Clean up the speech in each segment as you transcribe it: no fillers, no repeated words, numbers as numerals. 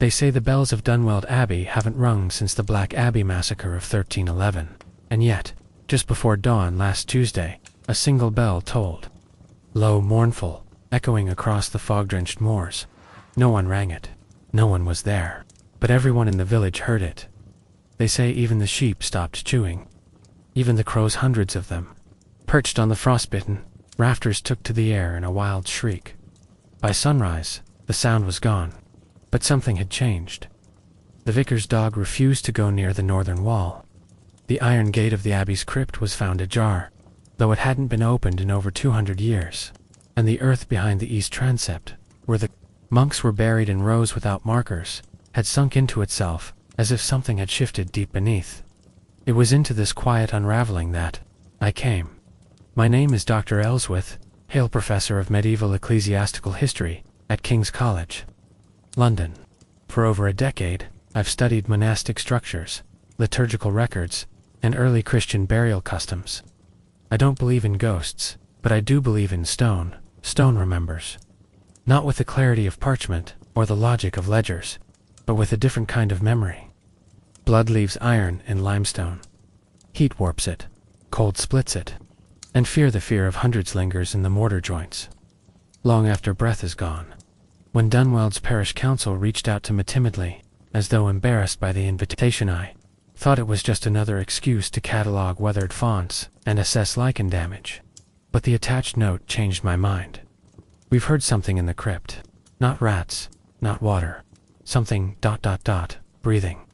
They say the bells of Dunweld Abbey haven't rung since the Black Abbey massacre of 1311, and yet, just before dawn last Tuesday, a single bell tolled. Low, mournful, echoing across the fog-drenched moors. No one rang it. No one was there. But everyone in the village heard it. They say even the sheep stopped chewing. Even the crows, hundreds of them, perched on the frostbitten rafters, took to the air in a wild shriek. By sunrise, the sound was gone, but something had changed. The vicar's dog refused to go near the northern wall. The iron gate of the abbey's crypt was found ajar, though it hadn't been opened in over 200 years, and the earth behind the east transept, where the monks were buried in rows without markers, had sunk into itself, as if something had shifted deep beneath. It was into this quiet unraveling that I came. My name is Dr. Ellsworth, Hale Professor of Medieval Ecclesiastical History at King's College, London. For over a decade, I've studied monastic structures, liturgical records, and early Christian burial customs. I don't believe in ghosts, but I do believe in stone. Stone remembers. Not with the clarity of parchment or the logic of ledgers, but with a different kind of memory. Blood leaves iron in limestone. Heat warps it, cold splits it, and the fear of hundreds lingers in the mortar joints. Long after breath is gone. When Dunweld's parish council reached out to me timidly, as though embarrassed by the invitation, I thought it was just another excuse to catalog weathered fonts and assess lichen damage. But the attached note changed my mind. We've heard something in the crypt. Not rats, not water. Something ... breathing.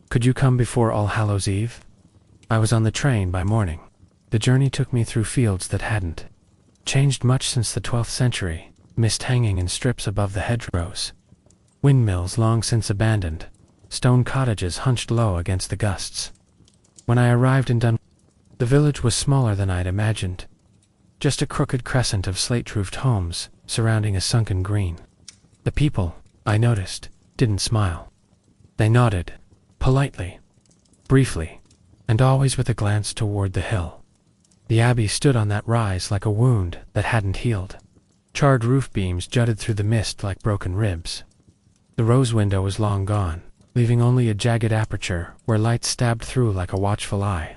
Could you come before All Hallows Eve? I was on the train by morning. The journey took me through fields that hadn't changed much since the 12th century, mist hanging in strips above the hedgerows. Windmills long since abandoned, stone cottages hunched low against the gusts. When I arrived in Dunweld, the village was smaller than I'd imagined. Just a crooked crescent of slate-roofed homes surrounding a sunken green. The people, I noticed, didn't smile. They nodded, politely, briefly, and always with a glance toward the hill. The abbey stood on that rise like a wound that hadn't healed. Charred roof beams jutted through the mist like broken ribs. The rose window was long gone, leaving only a jagged aperture where light stabbed through like a watchful eye.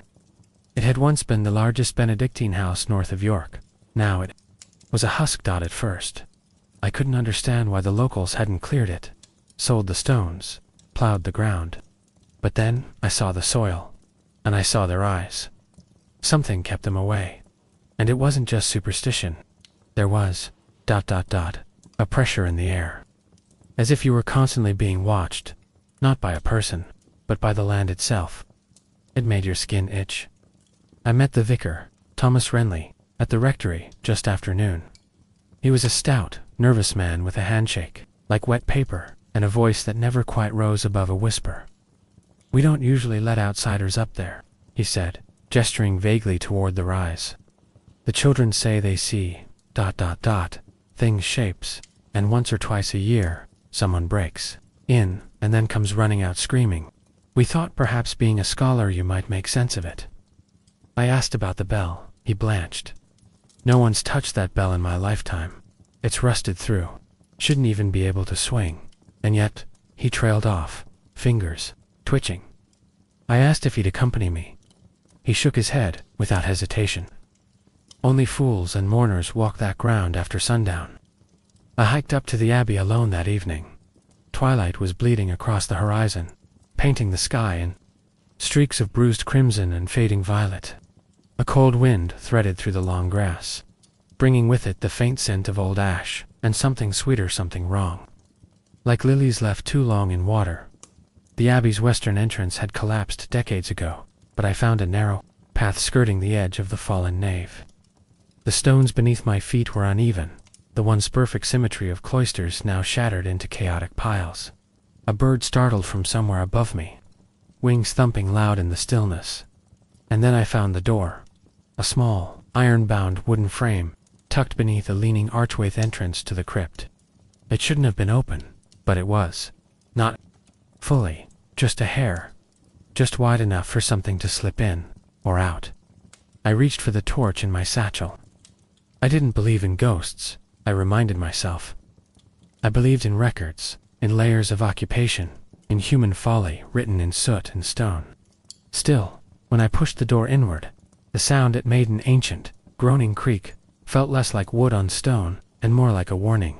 It had once been the largest Benedictine house north of York. Now it was a husk dot at first. I couldn't understand why the locals hadn't cleared it, sold the stones, plowed the ground. But then I saw the soil, and I saw their eyes. Something kept them away. And it wasn't just superstition. There was ... a pressure in the air. As if you were constantly being watched, not by a person, but by the land itself. It made your skin itch. I met the vicar, Thomas Renly, at the rectory just after noon. He was a stout, nervous man with a handshake, like wet paper, and a voice that never quite rose above a whisper. "We don't usually let outsiders up there," he said, gesturing vaguely toward the rise. "The children say they see ... things, shapes, and once or twice a year, someone breaks in and then comes running out screaming. We thought perhaps being a scholar you might make sense of it." I asked about the bell. He blanched. "No one's touched that bell in my lifetime. It's rusted through. Shouldn't even be able to swing." And yet, he trailed off, fingers twitching. I asked if he'd accompany me. He shook his head, without hesitation. Only fools and mourners walk that ground after sundown. I hiked up to the abbey alone that evening. Twilight was bleeding across the horizon, painting the sky in streaks of bruised crimson and fading violet. A cold wind threaded through the long grass, bringing with it the faint scent of old ash, and something sweeter, something wrong. Like lilies left too long in water. The abbey's western entrance had collapsed decades ago, but I found a narrow path skirting the edge of the fallen nave. The stones beneath my feet were uneven, the once perfect symmetry of cloisters now shattered into chaotic piles. A bird startled from somewhere above me, wings thumping loud in the stillness. And then I found the door, a small, iron-bound wooden frame, tucked beneath a leaning archway entrance to the crypt. It shouldn't have been open, but it was. Not fully, just a hair. Just wide enough for something to slip in, or out. I reached for the torch in my satchel. I didn't believe in ghosts, I reminded myself. I believed in records, in layers of occupation, in human folly written in soot and stone. Still, when I pushed the door inward, the sound it made, an ancient, groaning creak, felt less like wood on stone and more like a warning.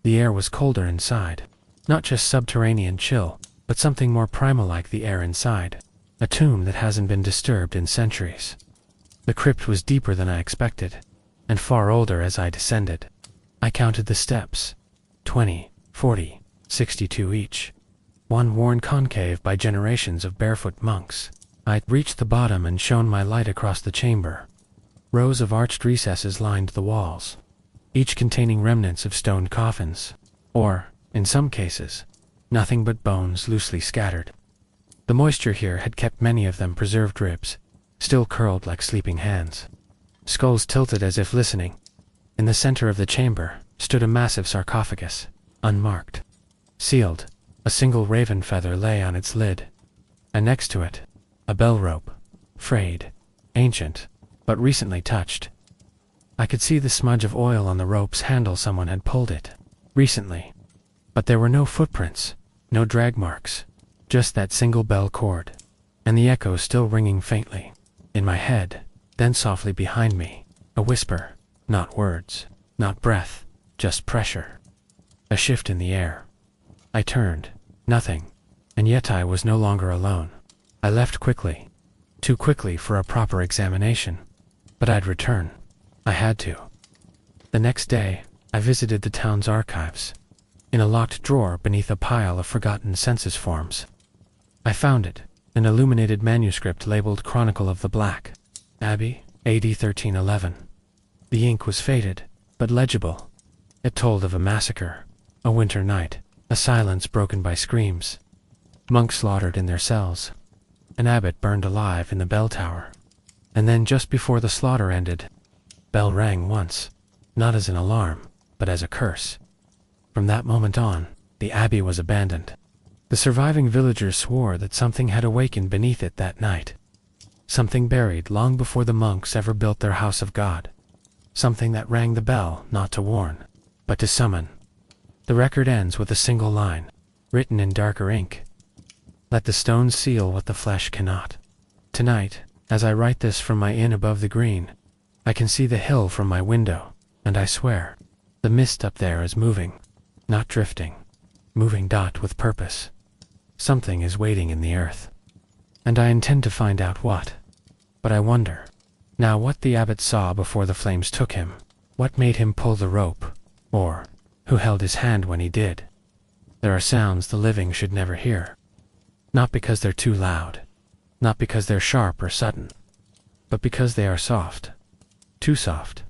The air was colder inside, not just subterranean chill, but something more primal like the air inside, a tomb that hasn't been disturbed in centuries. The crypt was deeper than I expected, and far older as I descended. I counted the steps, 20, 40, 62 each, one worn concave by generations of barefoot monks. I reached the bottom and shone my light across the chamber. Rows of arched recesses lined the walls, each containing remnants of stone coffins, or, in some cases, nothing but bones loosely scattered. The moisture here had kept many of them preserved ribs, still curled like sleeping hands. Skulls tilted as if listening. In the center of the chamber stood a massive sarcophagus, unmarked. Sealed, a single raven feather lay on its lid, and next to it, a bell rope, frayed, ancient, but recently touched. I could see the smudge of oil on the rope's handle. Someone had pulled it recently, but there were no footprints, no drag marks, just that single bell cord, and the echo still ringing faintly in my head, then softly behind me, a whisper, not words, not breath, just pressure. A shift in the air. I turned, nothing, and yet I was no longer alone. I left quickly, too quickly for a proper examination, but I'd return. I had to. The next day, I visited the town's archives. In a locked drawer beneath a pile of forgotten census forms, I found it, an illuminated manuscript labeled Chronicle of the Black, Abbey, AD 1311. The ink was faded, but legible. It told of a massacre, a winter night, a silence broken by screams. Monks slaughtered in their cells. An abbot burned alive in the bell tower. And then just before the slaughter ended, bell rang once, not as an alarm, but as a curse. From that moment on, the abbey was abandoned. The surviving villagers swore that something had awakened beneath it that night. Something buried long before the monks ever built their house of God. Something that rang the bell not to warn, but to summon. The record ends with a single line, written in darker ink. Let the stones seal what the flesh cannot. Tonight, as I write this from my inn above the green, I can see the hill from my window, and I swear, the mist up there is moving, not drifting, moving with purpose. Something is waiting in the earth, and I intend to find out what. But I wonder, now, what the abbot saw before the flames took him, what made him pull the rope, or who held his hand when he did. There are sounds the living should never hear, not because they're too loud, not because they're sharp or sudden, but because they are soft, too soft,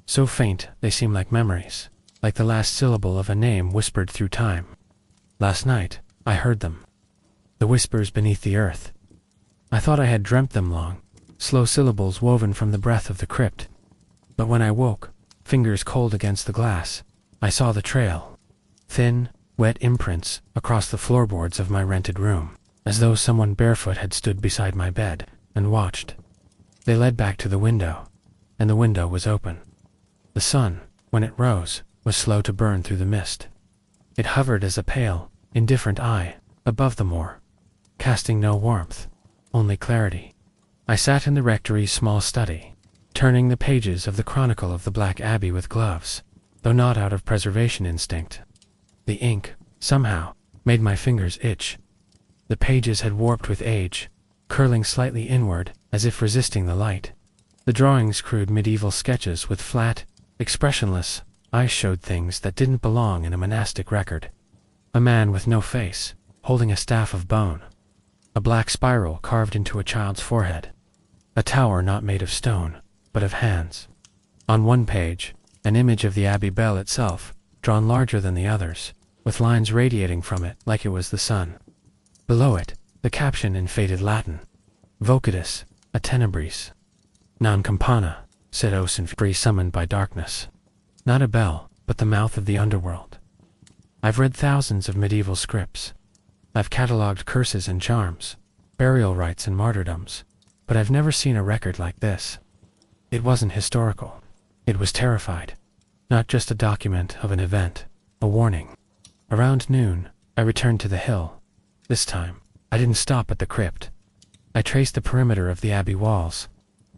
so faint they seem like memories, like the last syllable of a name whispered through time. Last night, I heard them, the whispers beneath the earth. I thought I had dreamt them long, slow syllables woven from the breath of the crypt. But when I woke, fingers cold against the glass, I saw the trail, thin, wet imprints across the floorboards of my rented room, as though someone barefoot had stood beside my bed and watched. They led back to the window, and the window was open. The sun, when it rose, was slow to burn through the mist. It hovered as a pale, indifferent eye above the moor, casting no warmth, only clarity. I sat in the rectory's small study, turning the pages of the Chronicle of the Black Abbey with gloves, though not out of preservation instinct. The ink, somehow, made my fingers itch. The pages had warped with age, curling slightly inward, as if resisting the light. The drawings crude medieval sketches with flat, expressionless eyes showed things that didn't belong in a monastic record. A man with no face, holding a staff of bone. A black spiral carved into a child's forehead. A tower not made of stone, but of hands. On one page, an image of the abbey bell itself, drawn larger than the others, with lines radiating from it like it was the sun. Below it, the caption in faded Latin, Vocatus, a tenebris. Non campana, said os in free summoned by darkness. Not a bell, but the mouth of the underworld. I've read thousands of medieval scripts. I've catalogued curses and charms, burial rites and martyrdoms, but I've never seen a record like this. It wasn't historical. It was terrified. Not just a document of an event, a warning. Around noon, I returned to the hill. This time, I didn't stop at the crypt. I traced the perimeter of the Abbey walls,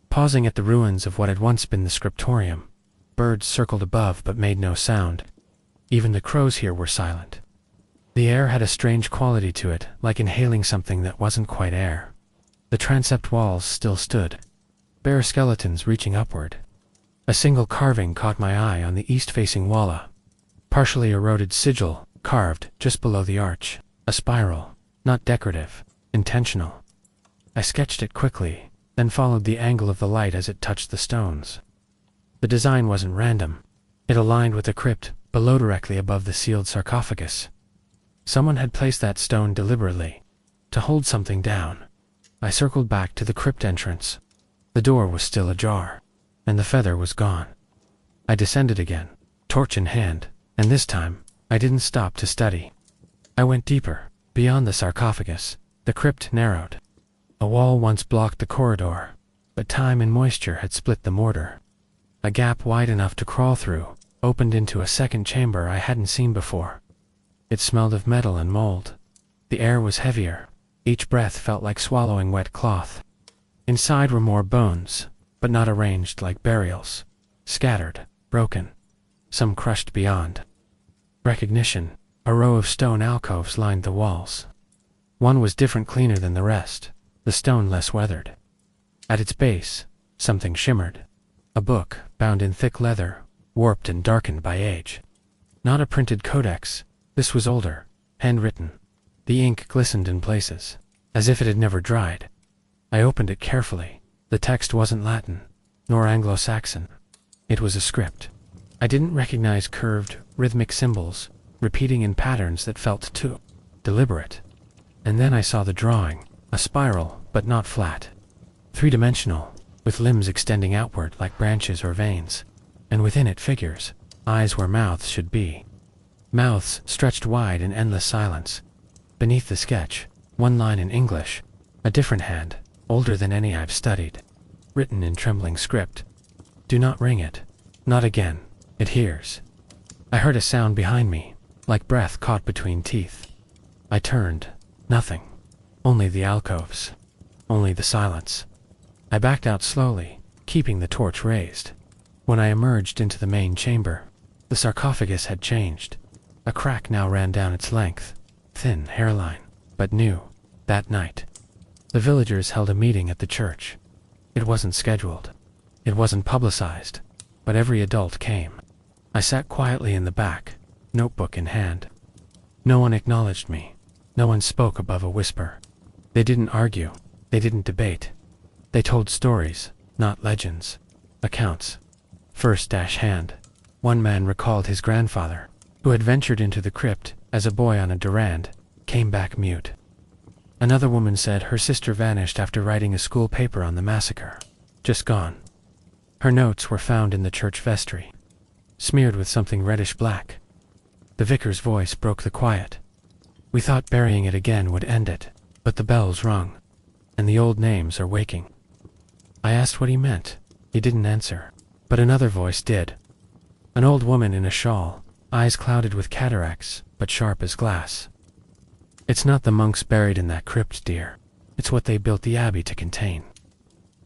pausing at the ruins of what had once been the scriptorium. Birds circled above but made no sound. Even the crows here were silent. The air had a strange quality to it, like inhaling something that wasn't quite air. The transept walls still stood, bare skeletons reaching upward. A single carving caught my eye on the east-facing wall, partially eroded sigil carved just below the arch, a spiral, not decorative, intentional. I sketched it quickly, then followed the angle of the light as it touched the stones. The design wasn't random. It aligned with the crypt below directly above the sealed sarcophagus. Someone had placed that stone deliberately, to hold something down. I circled back to the crypt entrance. The door was still ajar, and the feather was gone. I descended again, torch in hand, and this time, I didn't stop to study. I went deeper. Beyond the sarcophagus, the crypt narrowed. A wall once blocked the corridor, but time and moisture had split the mortar. A gap wide enough to crawl through opened into a second chamber I hadn't seen before. It smelled of metal and mold. The air was heavier. Each breath felt like swallowing wet cloth. Inside were more bones, but not arranged like burials. Scattered, broken, some crushed beyond recognition. A row of stone alcoves lined the walls. One was different, cleaner than the rest, the stone less weathered. At its base, something shimmered. A book, bound in thick leather, warped and darkened by age. Not a printed codex. This was older, handwritten. The ink glistened in places, as if it had never dried. I opened it carefully. The text wasn't Latin, nor Anglo-Saxon. It was a script. I didn't recognize curved, rhythmic symbols, repeating in patterns that felt too deliberate. And then I saw the drawing, a spiral, but not flat. Three-dimensional, with limbs extending outward like branches or veins. And within it figures, eyes where mouths should be. Mouths stretched wide in endless silence. Beneath the sketch, one line in English, a different hand, older than any I've studied. Written in trembling script. Do not ring it. Not again. It hears. I heard a sound behind me, like breath caught between teeth. I turned. Nothing. Only the alcoves. Only the silence. I backed out slowly, keeping the torch raised. When I emerged into the main chamber, the sarcophagus had changed. A crack now ran down its length. Thin hairline, but new. That night, the villagers held a meeting at the church. It wasn't scheduled. It wasn't publicized, but every adult came. I sat quietly in the back, notebook in hand. No one acknowledged me. No one spoke above a whisper. They didn't argue. They didn't debate. They told stories, not legends. Accounts. First hand. One man recalled his grandfather, who had ventured into the crypt as a boy on a Durand, came back mute. Another woman said her sister vanished after writing a school paper on the massacre. Just gone. Her notes were found in the church vestry, smeared with something reddish-black. The vicar's voice broke the quiet. We thought burying it again would end it, but the bells rung, and the old names are waking. I asked what he meant. He didn't answer, but another voice did. An old woman in a shawl, eyes clouded with cataracts, but sharp as glass. It's not the monks buried in that crypt, dear. It's what they built the abbey to contain.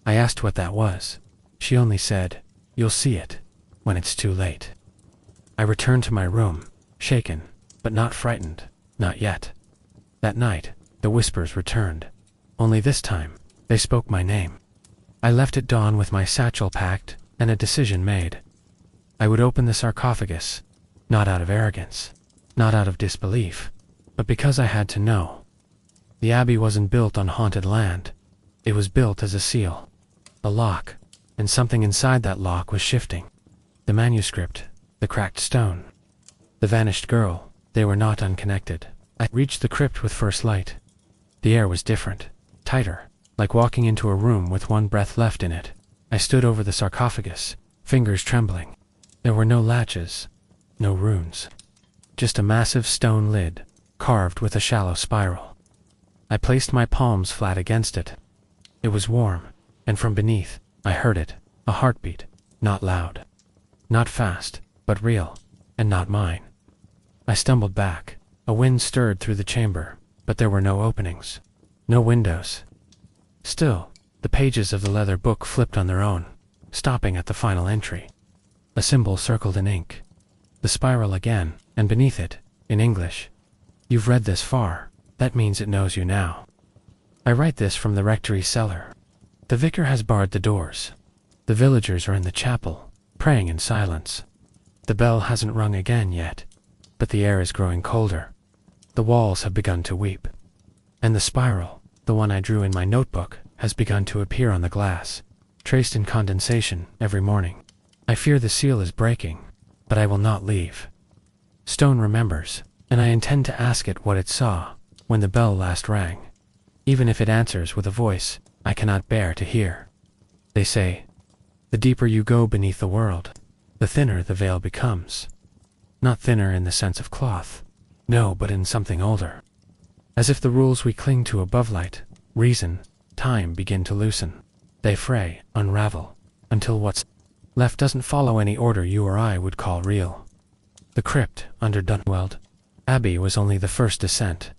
I asked what that was. She only said, "You'll see it, when it's too late." I returned to my room, shaken, but not frightened, not yet. That night, the whispers returned. Only this time, they spoke my name. I left at dawn with my satchel packed and a decision made. I would open the sarcophagus, not out of arrogance, not out of disbelief, but because I had to know. The abbey wasn't built on haunted land. It was built as a seal, a lock, and something inside that lock was shifting. The manuscript, the cracked stone, the vanished girl, they were not unconnected. I reached the crypt with first light. The air was different, tighter, like walking into a room with one breath left in it. I stood over the sarcophagus, fingers trembling. There were no latches, no runes, just a massive stone lid, carved with a shallow spiral. I placed my palms flat against it. It was warm, and from beneath, I heard it, a heartbeat, not loud, not fast, but real, and not mine. I stumbled back. A wind stirred through the chamber, but there were no openings. No windows. Still, the pages of the leather book flipped on their own, stopping at the final entry. A symbol circled in ink. The spiral again, and beneath it, in English. "You've read this far. That means it knows you now. I write this from the rectory cellar. The vicar has barred the doors. The villagers are in the chapel, praying in silence. The bell hasn't rung again yet, but the air is growing colder. The walls have begun to weep. And the spiral, the one I drew in my notebook, has begun to appear on the glass, traced in condensation every morning. I fear the seal is breaking, but I will not leave. Stone remembers, and I intend to ask it what it saw when the bell last rang, even if it answers with a voice I cannot bear to hear. They say, the deeper you go beneath the world, the thinner the veil becomes. Not thinner in the sense of cloth, no, but in something older. As if the rules we cling to above light, reason, time begin to loosen. They fray, unravel, until what's left doesn't follow any order you or I would call real. The crypt under Dunweld Abbey was only the first descent.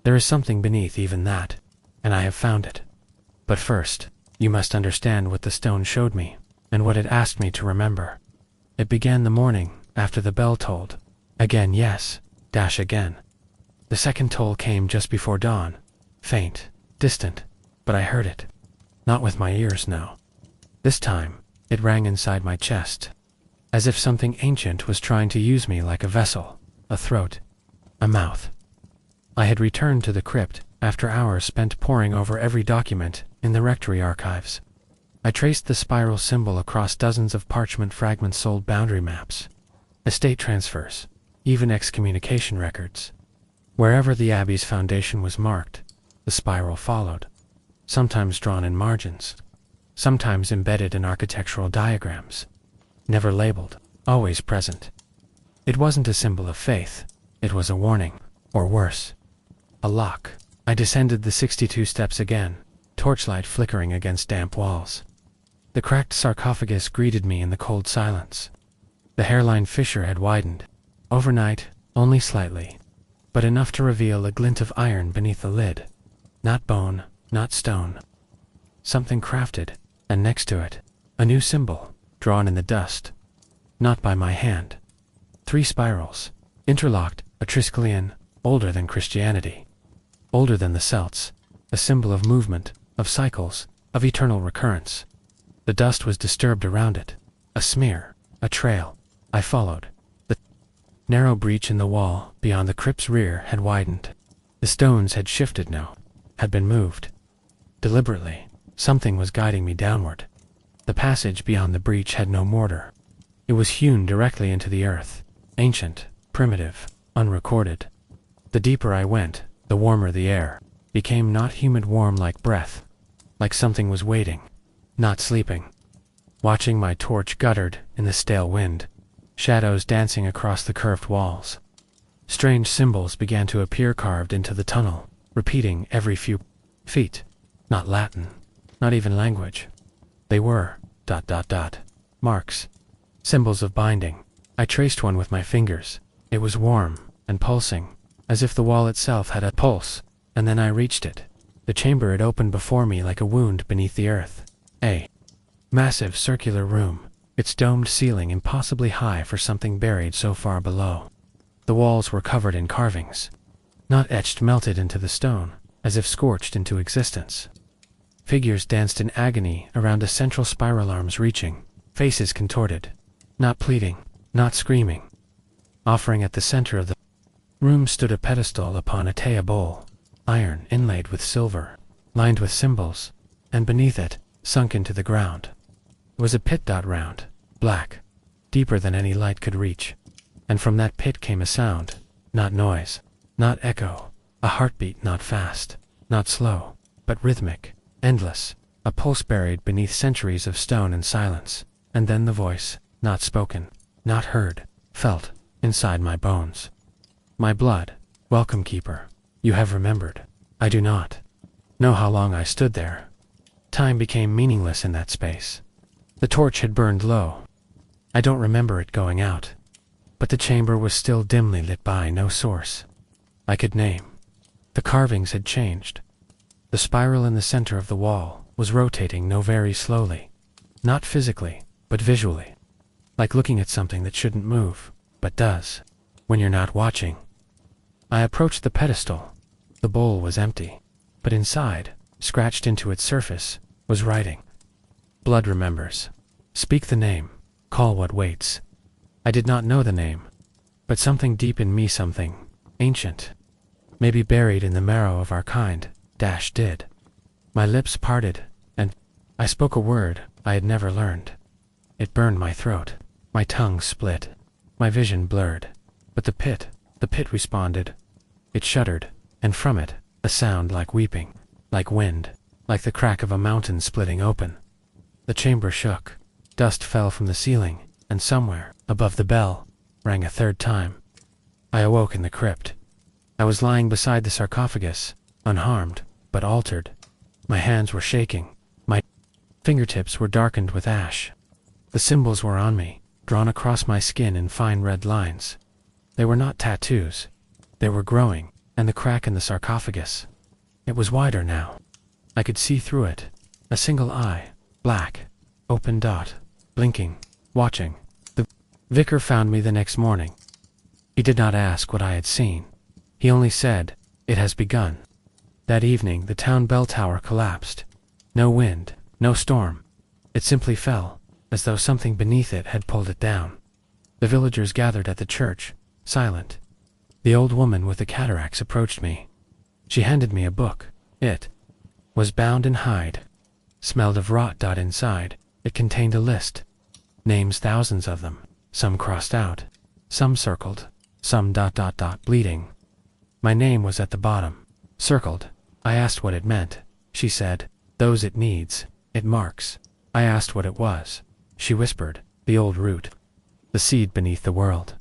There is something beneath even that, and I have found it. But first, you must understand what the stone showed me, and what it asked me to remember. It began the morning after the bell tolled. Again, yes, dash again. The second toll came just before dawn, faint, distant, but I heard it. Not with my ears, no. This time, it rang inside my chest, as if something ancient was trying to use me like a vessel, a throat, a mouth. I had returned to the crypt after hours spent poring over every document in the rectory archives. I traced the spiral symbol across dozens of parchment fragments, sold boundary maps, estate transfers, even excommunication records. Wherever the Abbey's foundation was marked, the spiral followed, sometimes drawn in margins, sometimes embedded in architectural diagrams, never labeled, always present. It wasn't a symbol of faith, it was a warning, or worse, a lock. I descended the 62 steps again, torchlight flickering against damp walls. The cracked sarcophagus greeted me in the cold silence. The hairline fissure had widened, overnight, only slightly, but enough to reveal a glint of iron beneath the lid. Not bone, not stone. Something crafted, and next to it, a new symbol, drawn in the dust. Not by my hand. 3 spirals, interlocked, a Triskelion, older than Christianity. Older than the Celts, a symbol of movement, of cycles, of eternal recurrence. The dust was disturbed around it, a smear, a trail. I followed. The narrow breach in the wall beyond the crypt's rear had widened. The stones had shifted now, had been moved. Deliberately, something was guiding me downward. The passage beyond the breach had no mortar. It was hewn directly into the earth, ancient, primitive, unrecorded. The deeper I went, the warmer the air became, not humid warm like breath, like something was waiting, not sleeping. Watching my torch guttered in the stale wind, shadows dancing across the curved walls. Strange symbols began to appear carved into the tunnel, repeating every few feet. Not Latin, not even language. They were ... marks. Symbols of binding. I traced one with my fingers. It was warm and pulsing, as if the wall itself had a pulse, and then I reached it. The chamber had opened before me like a wound beneath the earth. A massive circular room, its domed ceiling impossibly high for something buried so far below. The walls were covered in carvings, not etched, melted into the stone, as if scorched into existence. Figures danced in agony around a central spiral, arms reaching, faces contorted, not pleading, not screaming. Offering at the center of the room stood a pedestal upon a tea bowl, iron inlaid with silver, lined with symbols, and beneath it, sunk into the ground, was a pit, round, black, deeper than any light could reach. And from that pit came a sound, not noise, not echo, a heartbeat, not fast, not slow, but rhythmic, endless, a pulse buried beneath centuries of stone and silence. And then the voice, not spoken, not heard, felt, inside my bones. My blood, welcome, keeper. You have remembered. I do not know how long I stood there. Time became meaningless in that space. The torch had burned low. I don't remember it going out. but the chamber was still dimly lit by no source I could name. The carvings had changed. The spiral in the center of the wall was rotating no very slowly, not physically, but visually, like looking at something that shouldn't move, but does, when you're not watching. I approached the pedestal. The bowl was empty, but inside, scratched into its surface, was writing. Blood remembers. Speak the name, call what waits. I did not know the name, but something deep in me, something ancient, maybe buried in the marrow of our kind, did. My lips parted, and I spoke a word I had never learned. It burned my throat, my tongue split, my vision blurred, but the pit responded. It shuddered, and from it, a sound like weeping, like wind, like the crack of a mountain splitting open. The chamber shook, dust fell from the ceiling, and somewhere, above the bell, rang a third time. I awoke in the crypt. I was lying beside the sarcophagus, unharmed, but altered. My hands were shaking, my fingertips were darkened with ash. The symbols were on me, drawn across my skin in fine red lines. They were not tattoos. They were growing, and the crack in the sarcophagus. It was wider now. I could see through it. A single eye, black, open dot, blinking, watching. The vicar found me the next morning. He did not ask what I had seen. He only said, "It has begun." That evening the town bell tower collapsed. No wind, no storm. It simply fell, as though something beneath it had pulled it down. The villagers gathered at the church, silent. The old woman with the cataracts approached me. She handed me a book. It was bound in hide, smelled of rot. Inside, it contained a list. Names, thousands of them, some crossed out, some circled, some ... bleeding. My name was at the bottom, circled. I asked what it meant. She said, "Those it needs, it marks." I asked what it was. She whispered, "The old root, the seed beneath the world.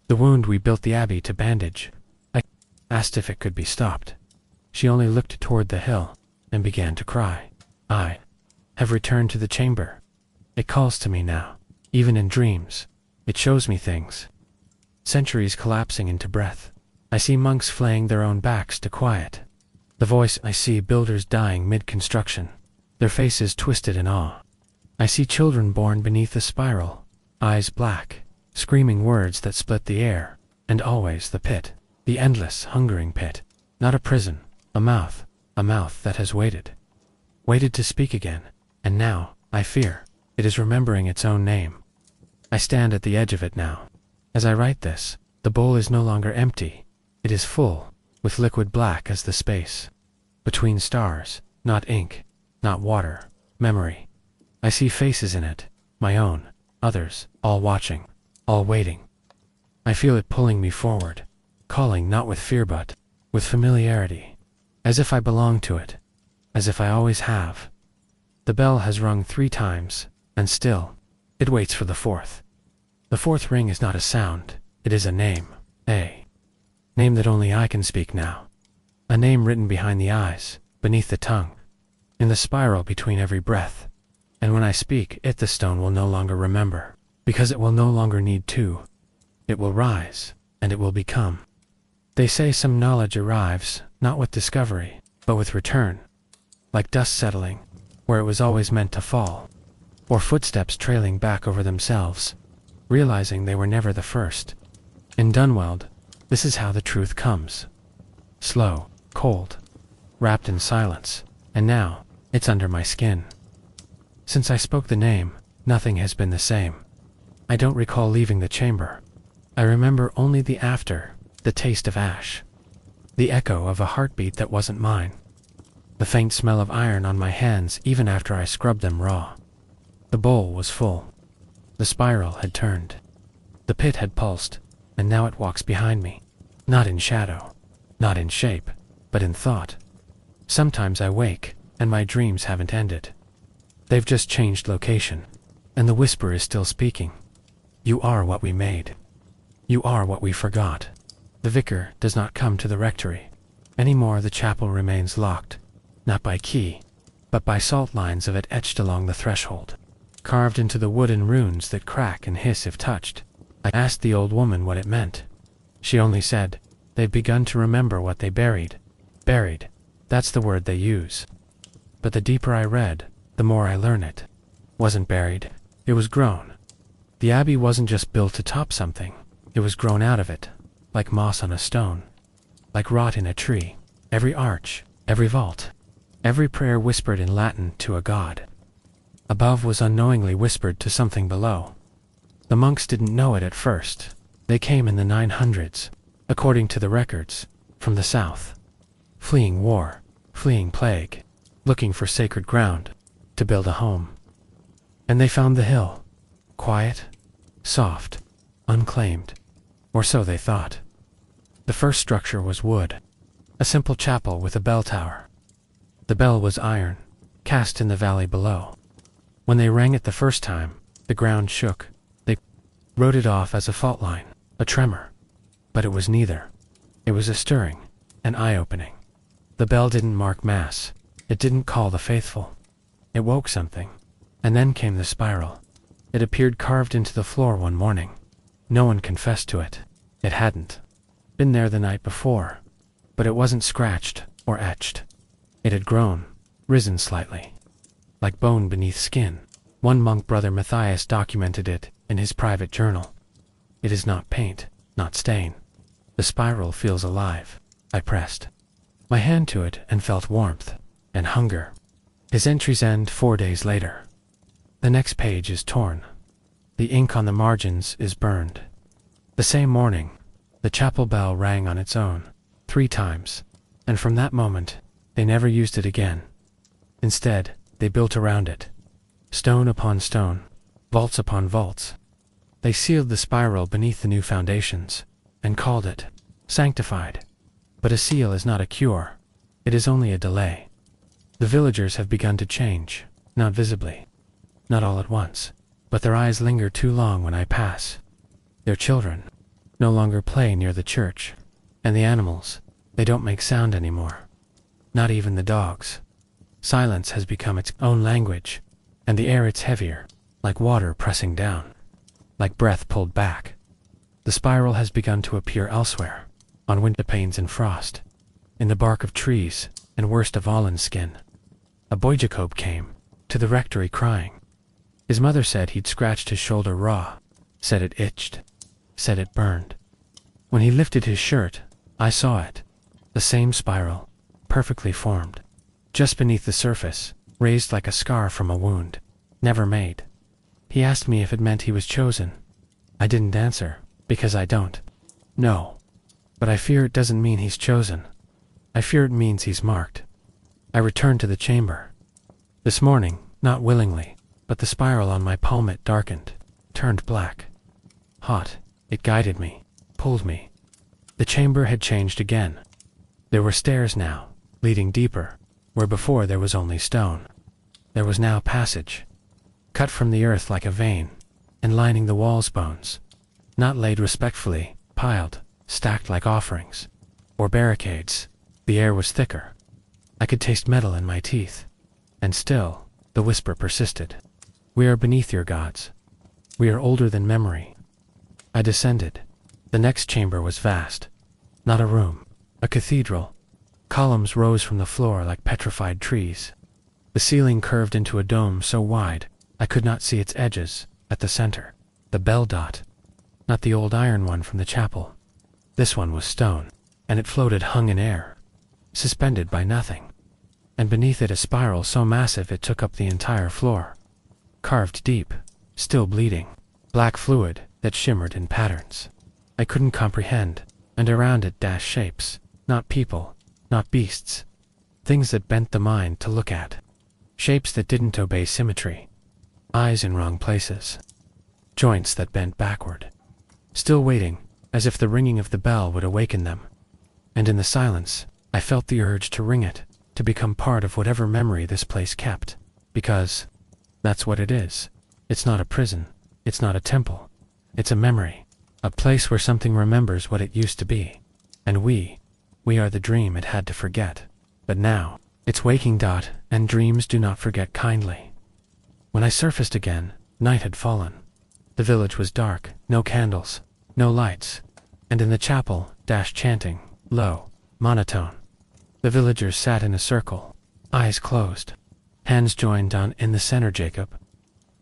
The wound we built the Abbey to bandage." I asked if it could be stopped. She only looked toward the hill, and began to cry. I have returned to the chamber. It calls to me now, even in dreams. It shows me things. Centuries collapsing into breath. I see monks flaying their own backs to quiet. The voice, I see builders dying mid-construction, their faces twisted in awe. I see children born beneath the spiral, eyes black, screaming words that split the air, and always the pit, the endless, hungering pit, not a prison, a mouth that has waited to speak again, and now, I fear, it is remembering its own name. I stand at the edge of it now. As I write this, the bowl is no longer empty. It is full, with liquid black as the space. Between stars, not ink, not water, memory. I see faces in it, my own, others, all watching, all waiting. I feel it pulling me forward, calling not with fear but with familiarity, as if I belong to it, as if I always have. The bell has rung 3 times, and still, it waits for the 4th. The 4th ring is not a sound, it is a name, a name that only I can speak now. A name written behind the eyes, beneath the tongue, in the spiral between every breath. And when I speak it, the stone will no longer remember, because it will no longer need to. It will rise, and it will become. They say some knowledge arrives, not with discovery, but with return, like dust settling, where it was always meant to fall, or footsteps trailing back over themselves, realizing they were never the first. In Dunweld, this is how the truth comes. Slow, cold, wrapped in silence, and now, it's under my skin. Since I spoke the name, nothing has been the same. I don't recall leaving the chamber. I remember only the after, the taste of ash, the echo of a heartbeat that wasn't mine, the faint smell of iron on my hands even after I scrubbed them raw. The bowl was full. The spiral had turned. The pit had pulsed, and now it walks behind me, not in shadow, not in shape, but in thought. Sometimes I wake, and my dreams haven't ended. They've just changed location, and the whisper is still speaking. You are what we made. You are what we forgot. The vicar does not come to the rectory. Anymore the chapel remains locked, not by key, but by salt lines of it etched along the threshold, carved into the wooden runes that crack and hiss if touched. I asked the old woman what it meant. She only said, "They've begun to remember what they buried." Buried. That's the word they use. But the deeper I read, the more I learn it. Wasn't buried. It was grown. The abbey wasn't just built atop something. It was grown out of it, like moss on a stone, like rot in a tree. Every arch, every vault, every prayer whispered in Latin to a god above was unknowingly whispered to something below. The monks didn't know it at first. They came in the 900s, according to the records, from the south, fleeing war, fleeing plague, looking for sacred ground to build a home. And they found the hill, quiet, soft, unclaimed, or so they thought. The first structure was wood, a simple chapel with a bell tower. The bell was iron, cast in the valley below. When they rang it the first time, the ground shook. They wrote it off as a fault line, a tremor. But it was neither. It was a stirring, an eye-opening. The bell didn't mark mass. It didn't call the faithful. It woke something. And then came the spiral. It appeared carved into the floor one morning. No one confessed to it. It hadn't been there the night before. But it wasn't scratched or etched. It had grown, risen slightly, like bone beneath skin. One monk, Brother Matthias, documented it in his private journal. It is not paint, not stain. The spiral feels alive. I pressed my hand to it and felt warmth and hunger. His entries end 4 days later. The next page is torn. The ink on the margins is burned. The same morning, the chapel bell rang on its own, 3 times, and from that moment, they never used it again. Instead, they built around it, stone upon stone, vaults upon vaults. They sealed the spiral beneath the new foundations, and called it sanctified. But a seal is not a cure. It is only a delay. The villagers have begun to change, not visibly, not all at once, but their eyes linger too long when I pass. Their children no longer play near the church, and the animals, they don't make sound anymore. Not even the dogs. Silence has become its own language, and the air it's heavier, like water pressing down, like breath pulled back. The spiral has begun to appear elsewhere, on window panes and frost, in the bark of trees, and worst of all in skin. A boy Jacob came to the rectory crying. His mother said he'd scratched his shoulder raw, said it itched, said it burned. When he lifted his shirt, I saw it, the same spiral, perfectly formed, just beneath the surface, raised like a scar from a wound, never made. He asked me if it meant he was chosen. I didn't answer, because I don't know. But I fear it doesn't mean he's chosen. I fear it means he's marked. I returned to the chamber. This morning, not willingly, but the spiral on my palmette darkened, turned black. Hot, it guided me, pulled me. The chamber had changed again. There were stairs now, leading deeper, where before there was only stone. There was now passage, cut from the earth like a vein, and lining the walls bones, not laid respectfully, piled, stacked like offerings, or barricades. The air was thicker. I could taste metal in my teeth. And still, the whisper persisted. We are beneath your gods. We are older than memory. I descended. The next chamber was vast. Not a room, a cathedral. Columns rose from the floor like petrified trees. The ceiling curved into a dome so wide, I could not see its edges. At the center, the bell dot. Not the old iron one from the chapel. This one was stone, and it floated hung in air, suspended by nothing. And beneath it a spiral so massive it took up the entire floor. Carved deep, still bleeding, black fluid that shimmered in patterns I couldn't comprehend, and around it dashed shapes, not people, not beasts. Things that bent the mind to look at. Shapes that didn't obey symmetry. Eyes in wrong places. Joints that bent backward. Still waiting, as if the ringing of the bell would awaken them. And in the silence, I felt the urge to ring it, to become part of whatever memory this place kept. Because that's what it is. It's not a prison. It's not a temple. It's a memory. A place where something remembers what it used to be. And we are the dream it had to forget. But now, it's waking. And dreams do not forget kindly. When I surfaced again, night had fallen. The village was dark, no candles, no lights, and in the chapel, chanting, low, monotone. The villagers sat in a circle, eyes closed, hands joined on in the center. Jacob.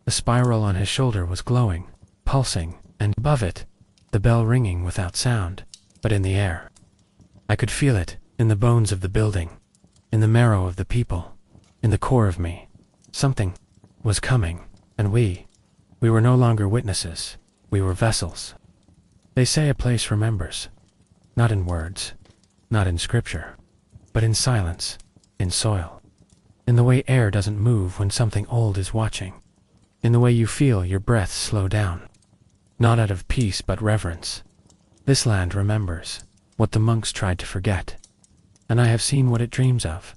The spiral on his shoulder was glowing, pulsing, and above it, the bell ringing without sound, but in the air. I could feel it, in the bones of the building, in the marrow of the people, in the core of me. Something was coming, and we were no longer witnesses, we were vessels. They say a place remembers, not in words, not in scripture, but in silence, in soil, in the way air doesn't move when something old is watching, in the way you feel your breath slow down, not out of peace but reverence. This land remembers what the monks tried to forget, and I have seen what it dreams of.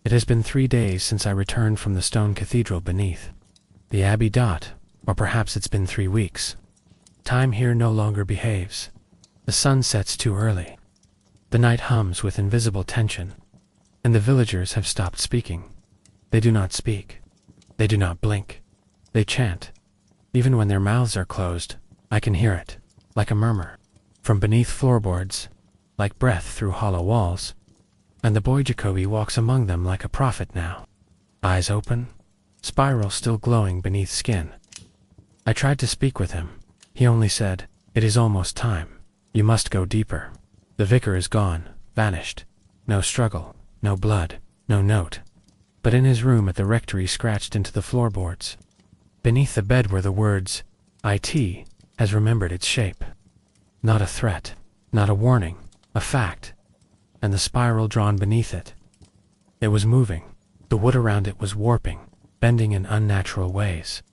It has been 3 days since I returned from the stone cathedral beneath the Abbey. Or perhaps it's been 3 weeks. Time here no longer behaves. The sun sets too early. The night hums with invisible tension, and the villagers have stopped speaking. They do not speak. They do not blink. They chant. Even when their mouths are closed, I can hear it, like a murmur, from beneath floorboards, like breath through hollow walls. And the boy Jacoby walks among them like a prophet now. Eyes open, spiral still glowing beneath skin. I tried to speak with him. He only said, "It is almost time. You must go deeper." The vicar is gone, vanished. No struggle, no blood, no note. But in his room at the rectory scratched into the floorboards. Beneath the bed were the words, "IT has remembered its shape." Not a threat, not a warning, a fact. And the spiral drawn beneath it. It was moving. The wood around it was warping, bending in unnatural ways.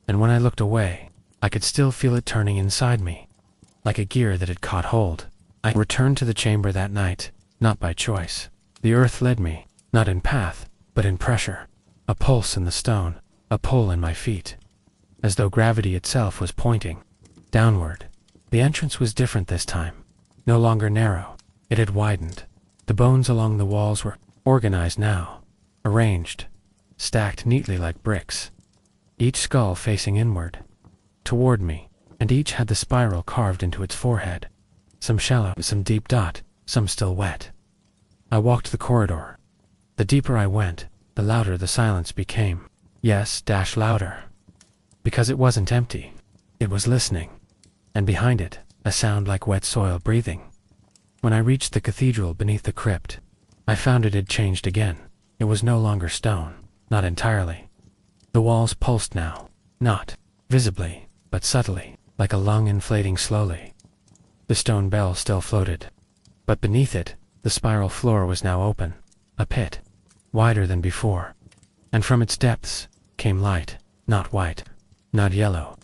And when I looked away, I could still feel it turning inside me, like a gear that had caught hold. I returned to the chamber that night, not by choice. The earth led me, not in path, but in pressure. A pulse in the stone, a pull in my feet, as though gravity itself was pointing downward. The entrance was different this time, no longer narrow. It had widened. The bones along the walls were organized now, arranged, stacked neatly like bricks, each skull facing inward, toward me, and each had the spiral carved into its forehead, some shallow, some deep, some still wet. I walked the corridor. The deeper I went, the louder the silence became. Yes, louder. Because it wasn't empty. It was listening. And behind it, a sound like wet soil breathing. When I reached the cathedral beneath the crypt, I found it had changed again. It was no longer stone, not entirely. The walls pulsed now, not visibly, but subtly, like a lung inflating slowly. The stone bell still floated, but beneath it, the spiral floor was now open, a pit, wider than before, and from its depths came light, not white, not yellow,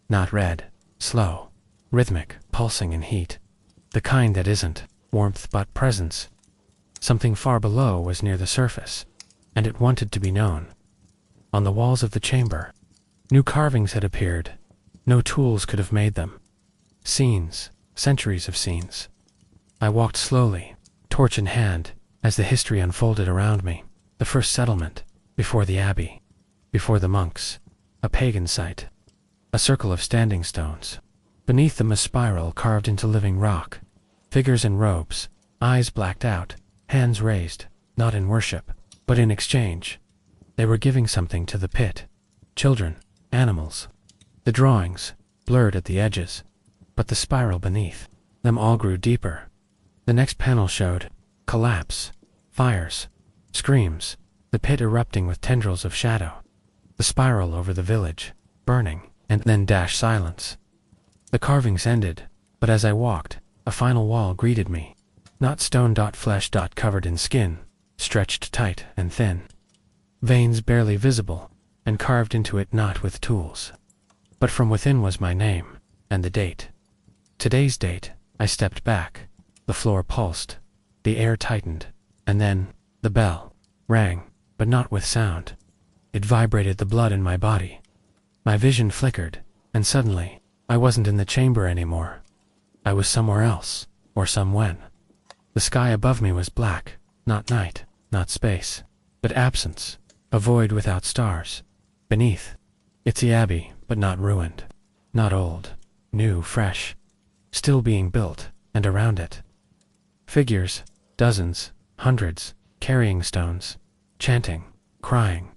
not red, slow, rhythmic, pulsing in heat, the kind that isn't warmth but presence. Something far below was near the surface, and it wanted to be known. On the walls of the chamber, new carvings had appeared. No tools could have made them. Scenes, centuries of scenes. I walked slowly, torch in hand, as the history unfolded around me. The first settlement, before the Abbey, before the monks, a pagan site, a circle of standing stones. Beneath them a spiral carved into living rock, figures in robes, eyes blacked out, hands raised, not in worship, but in exchange. They were giving something to the pit. Children, animals. The drawings, blurred at the edges, but the spiral beneath them all grew deeper. The next panel showed collapse, fires, screams, the pit erupting with tendrils of shadow. The spiral over the village, burning, and then silence. The carvings ended, but as I walked, a final wall greeted me. Not stone, flesh, covered in skin, stretched tight and thin. Veins barely visible, and carved into it not with tools. But from within was my name, and the date. Today's date. I stepped back. The floor pulsed. The air tightened. And then, the bell rang, but not with sound. It vibrated the blood in my body. My vision flickered, and suddenly, I wasn't in the chamber anymore. I was somewhere else, or somewhen. The sky above me was black, not night, not space, but absence, a void without stars. Beneath, it's the Abbey, but not ruined. not old, new, fresh, still being built, and around it. Figures, dozens, hundreds, carrying stones, chanting, crying.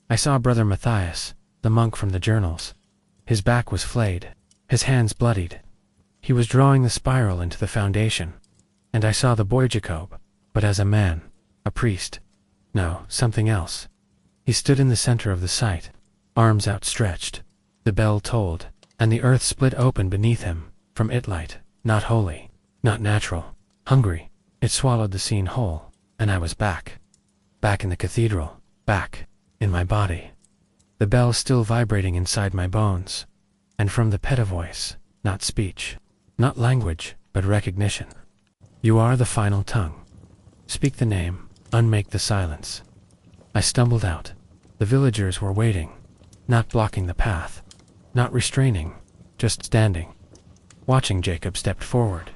I saw Brother Matthias, the monk from the journals. His back was flayed, his hands bloodied. He was drawing the spiral into the foundation. And I saw the boy Jacob, but as a man, a priest. No, something else. He stood in the center of the site, arms outstretched. The bell tolled, and the earth split open beneath him. From it light, not holy, not natural, hungry. It swallowed the scene whole, and I was back. Back in the cathedral, back, in my body. The bell still vibrating inside my bones. And from the peta voice, not speech, not language, but recognition. You are the final tongue. Speak the name, unmake the silence. I stumbled out. The villagers were waiting, not blocking the path, not restraining, just standing. Watching. Jacob stepped forward.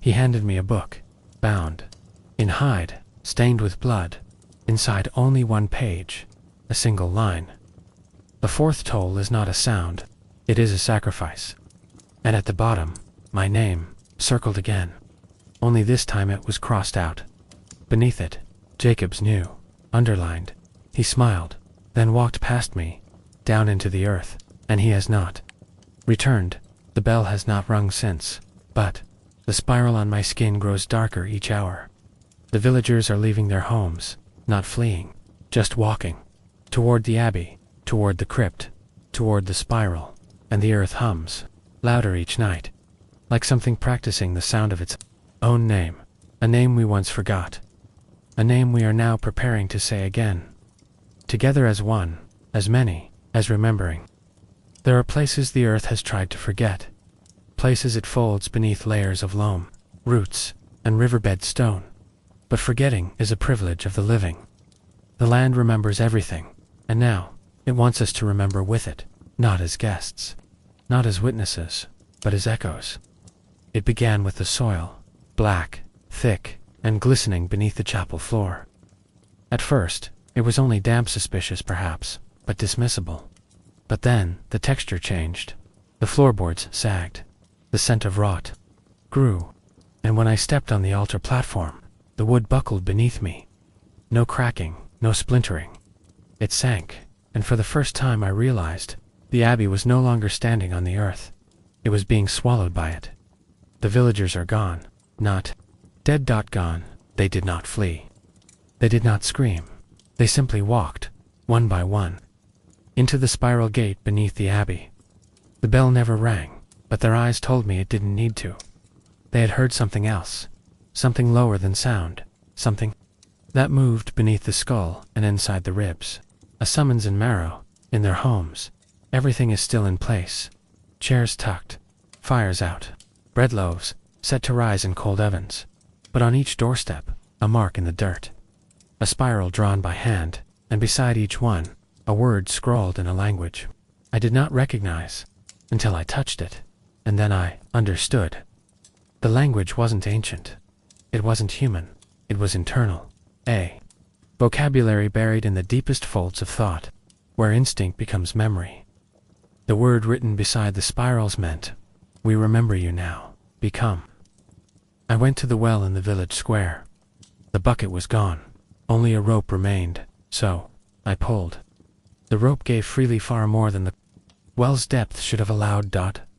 He handed me a book, bound, in hide, stained with blood, inside only one page, a single line. The fourth toll is not a sound, it is a sacrifice. And at the bottom, my name, circled again. Only this time it was crossed out. Beneath it, Jacob's new, underlined. He smiled, then walked past me, down into the earth, and he has not returned. The bell has not rung since, but the spiral on my skin grows darker each hour. The villagers are leaving their homes, not fleeing, just walking, toward the abbey, toward the crypt, toward the spiral, and the earth hums, louder each night, like something practicing the sound of its own name, a name we once forgot, a name we are now preparing to say again. Together as one, as many, as remembering. There are places the earth has tried to forget, places it folds beneath layers of loam, roots, and riverbed stone. But forgetting is a privilege of the living. The land remembers everything, and now, it wants us to remember with it, not as guests, not as witnesses, but as echoes. It began with the soil, black, thick, and glistening beneath the chapel floor. At first, it was only damp, suspicious perhaps, but dismissible. But then, the texture changed. The floorboards sagged. The scent of rot grew. And when I stepped on the altar platform, the wood buckled beneath me. No cracking, no splintering. It sank, and for the first time I realized the abbey was no longer standing on the earth. It was being swallowed by it. The villagers are gone, not dead. Gone. They did not flee. They did not scream. They simply walked, one by one, into the spiral gate beneath the abbey. The bell never rang, but their eyes told me it didn't need to. They had heard something else, something lower than sound, something that moved beneath the skull and inside the ribs. A summons in marrow, in their homes. Everything is still in place. Chairs tucked, fires out, bread loaves set to rise in cold ovens. But on each doorstep, a mark in the dirt. A spiral drawn by hand, and beside each one, a word scrawled in a language I did not recognize until I touched it, and then I understood. The language wasn't ancient. It wasn't human. It was internal. A vocabulary buried in the deepest folds of thought, where instinct becomes memory. The word written beside the spirals meant, "We remember you now. Become." I went to the well in the village square. The bucket was gone. Only a rope remained, so I pulled. The rope gave freely far more than the well's depth should have allowed.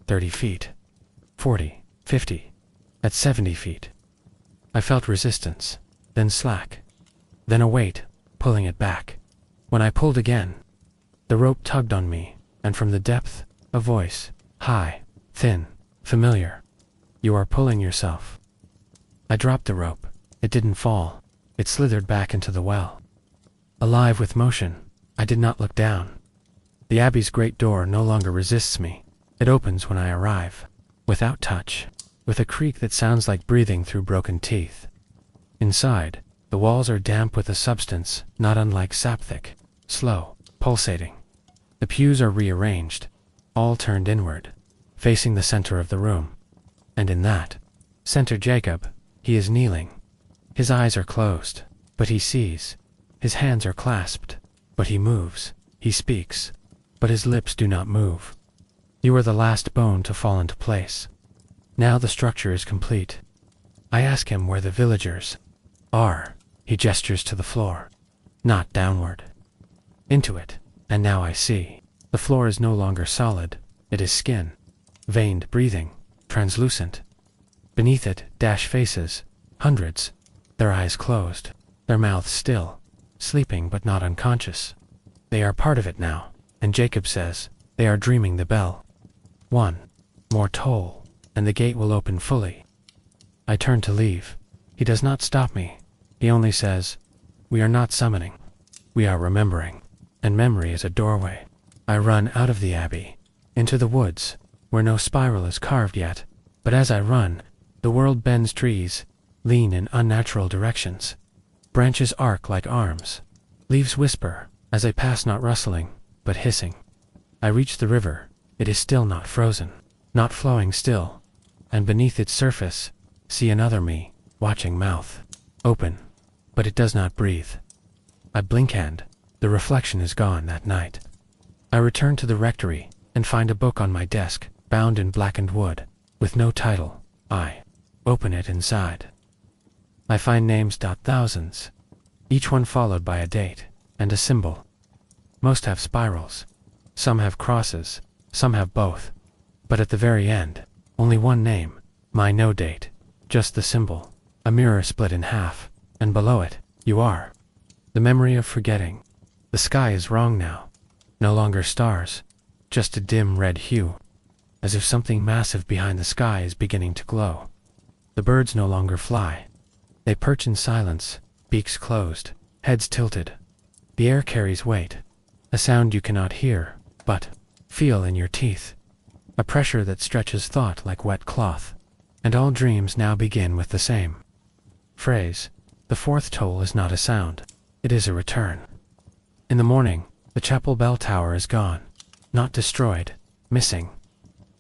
30 feet. 40, 50. At 70 feet. I felt resistance, then slack, then a weight, pulling it back. When I pulled again, the rope tugged on me, and from the depth, a voice, high, thin, familiar. "You are pulling yourself." I dropped the rope. It didn't fall. It slithered back into the well. Alive with motion, I did not look down. The abbey's great door no longer resists me. It opens when I arrive, without touch, with a creak that sounds like breathing through broken teeth. Inside, the walls are damp with a substance not unlike sapthic, slow, pulsating. The pews are rearranged, all turned inward, facing the center of the room. And in that center, Jacob, he is kneeling. His eyes are closed, but he sees. His hands are clasped, but he moves. He speaks, but his lips do not move. You were the last bone to fall into place. Now the structure is complete. I ask him where the villagers are. He gestures to the floor, not downward. Into it, and now I see. The floor is no longer solid, it is skin. Veined breathing, translucent. Beneath it, faces, hundreds, their eyes closed, their mouths still, sleeping but not unconscious. They are part of it now, and Jacob says, they are dreaming the bell. One more toll, and the gate will open fully. I turn to leave. He does not stop me. He only says, we are not summoning. We are remembering, and memory is a doorway. I run out of the Abbey, into the woods, where no spiral is carved yet, but as I run, the world bends trees, lean in unnatural directions. Branches arc like arms. Leaves whisper, as I pass, not rustling, but hissing. I reach the river. It is still not frozen, not flowing still, and beneath its surface, see another me, watching, mouth open, but it does not breathe. I blink and the reflection is gone that night. I return to the rectory and find a book on my desk, bound in blackened wood, with no title. I open it inside. I find names, thousands, each one followed by a date and a symbol. Most have spirals, some have crosses, some have both, but at the very end, only one name, my no date, just the symbol, a mirror split in half, and below it, you are. The memory of forgetting. The sky is wrong now, no longer stars, just a dim red hue, as if something massive behind the sky is beginning to glow. The birds no longer fly. They perch in silence, beaks closed, heads tilted. The air carries weight, a sound you cannot hear, but feel in your teeth, a pressure that stretches thought like wet cloth, and all dreams now begin with the same phrase. The fourth toll is not a sound, it is a return. In the morning, the chapel bell tower is gone, not destroyed, missing.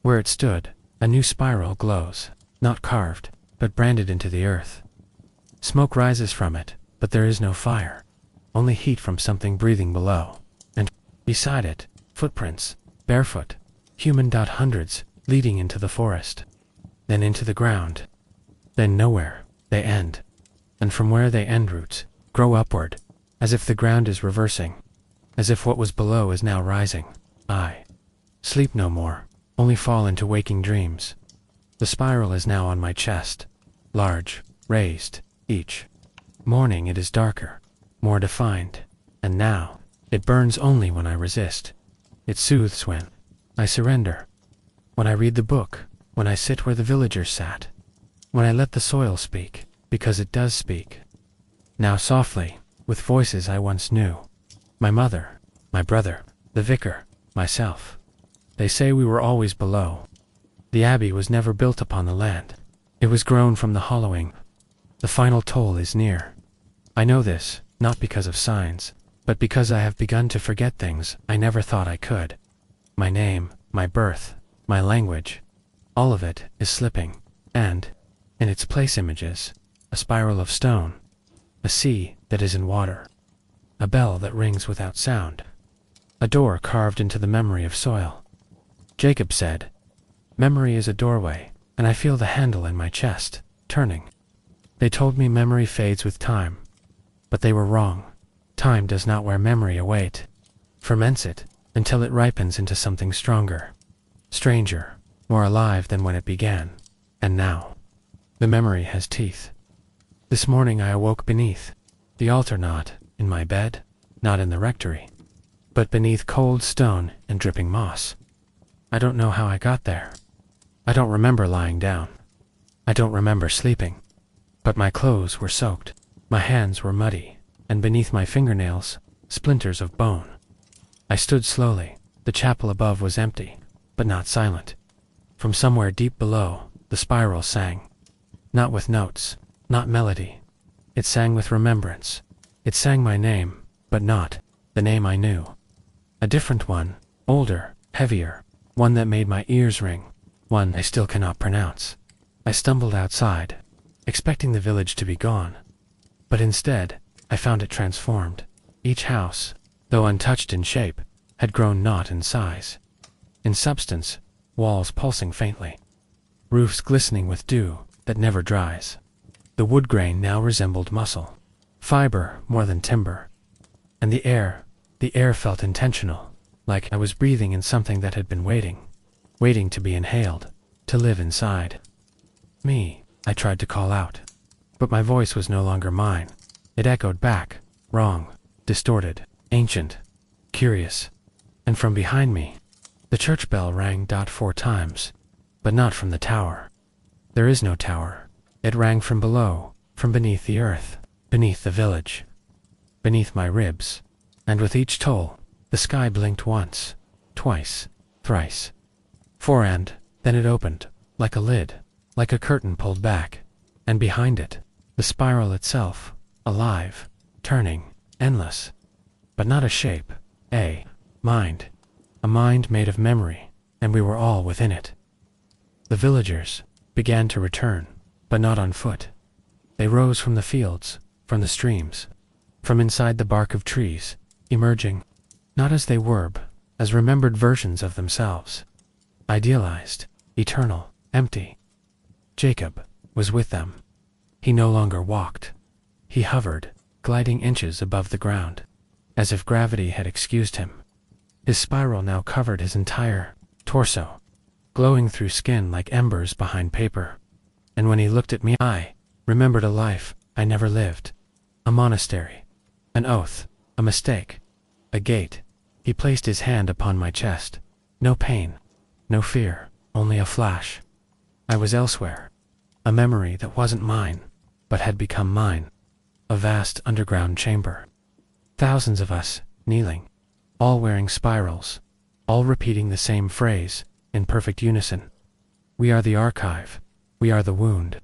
Where it stood, a new spiral glows, not carved, but branded into the earth. Smoke rises from it, but there is no fire, only heat from something breathing below, and beside it, footprints, barefoot, human. Hundreds, leading into the forest, then into the ground, then nowhere, they end, and from where they end roots grow upward, as if the ground is reversing, as if what was below is now rising. I sleep no more, only fall into waking dreams. The spiral is now on my chest, large, raised, each morning it is darker, more defined, and now, it burns only when I resist. It soothes when I surrender, when I read the book, when I sit where the villagers sat, when I let the soil speak, because it does speak. Now softly, with voices I once knew. My mother, my brother, the vicar, myself. They say we were always below. The Abbey was never built upon the land. It was grown from the hollowing. The final toll is near. I know this, not because of signs, but because I have begun to forget things I never thought I could. My name, my birth, my language, all of it is slipping, and, in its place images, a spiral of stone, a sea that is in water, a bell that rings without sound, a door carved into the memory of soil. Jacob said, memory is a doorway, and I feel the handle in my chest, turning. They told me memory fades with time, but they were wrong. Time does not wear memory away. It ferments it until it ripens into something stronger, stranger, more alive than when it began. And now, the memory has teeth. This morning I awoke beneath the altar, not in my bed, not in the rectory, but beneath cold stone and dripping moss. I don't know how I got there. I don't remember lying down. I don't remember sleeping. But my clothes were soaked, my hands were muddy, and beneath my fingernails, splinters of bone. I stood slowly. The chapel above was empty, but not silent. From somewhere deep below, the spiral sang. Not with notes, not melody. It sang with remembrance. It sang my name, but not the name I knew. A different one, older, heavier, one that made my ears ring, one I still cannot pronounce. I stumbled outside, expecting the village to be gone. But instead, I found it transformed. Each house, though untouched in shape, had grown not in size. In substance, walls pulsing faintly, roofs glistening with dew that never dries. The wood grain now resembled muscle, fiber more than timber, and the air felt intentional, like I was breathing in something that had been waiting to be inhaled, to live inside me. I tried to call out, but my voice was no longer mine. It echoed back, wrong, distorted, ancient, curious, and from behind me, the church bell rang 4 times, but not from the tower. There is no tower. It rang from below, from beneath the earth, beneath the village, beneath my ribs, and with each toll, the sky blinked once, twice, thrice, 4, and then it opened, like a lid, like a curtain pulled back, and behind it, the spiral itself, alive, turning, endless, but not a shape, a mind made of memory, and we were all within it. The villagers began to return, but not on foot. They rose from the fields, from the streams, from inside the bark of trees, emerging, not as they were, but as remembered versions of themselves, idealized, eternal, empty. Jacob was with them. He no longer walked. He hovered, gliding inches above the ground, as if gravity had excused him. His spiral now covered his entire torso, glowing through skin like embers behind paper. And when he looked at me, I remembered a life I never lived. A monastery, an oath, a mistake, a gate. He placed his hand upon my chest. No pain, no fear, only a flash. I was elsewhere. A memory that wasn't mine, but had become mine. A vast underground chamber. Thousands of us, kneeling, all wearing spirals, all repeating the same phrase, in perfect unison. We are the archive. We are the wound.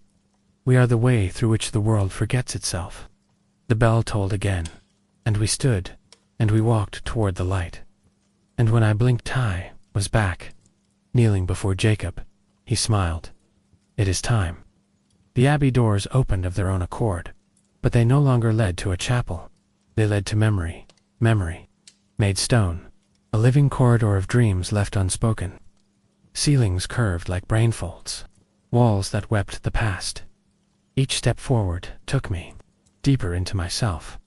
We are the way through which the world forgets itself. The bell tolled again, and we stood, and we walked toward the light. And when I blinked, I was back, kneeling before Jacob. He smiled. It is time. The Abbey doors opened of their own accord, but they no longer led to a chapel. They led to memory, made stone, a living corridor of dreams left unspoken. Ceilings curved like brain folds, walls that wept the past. Each step forward took me deeper into myself,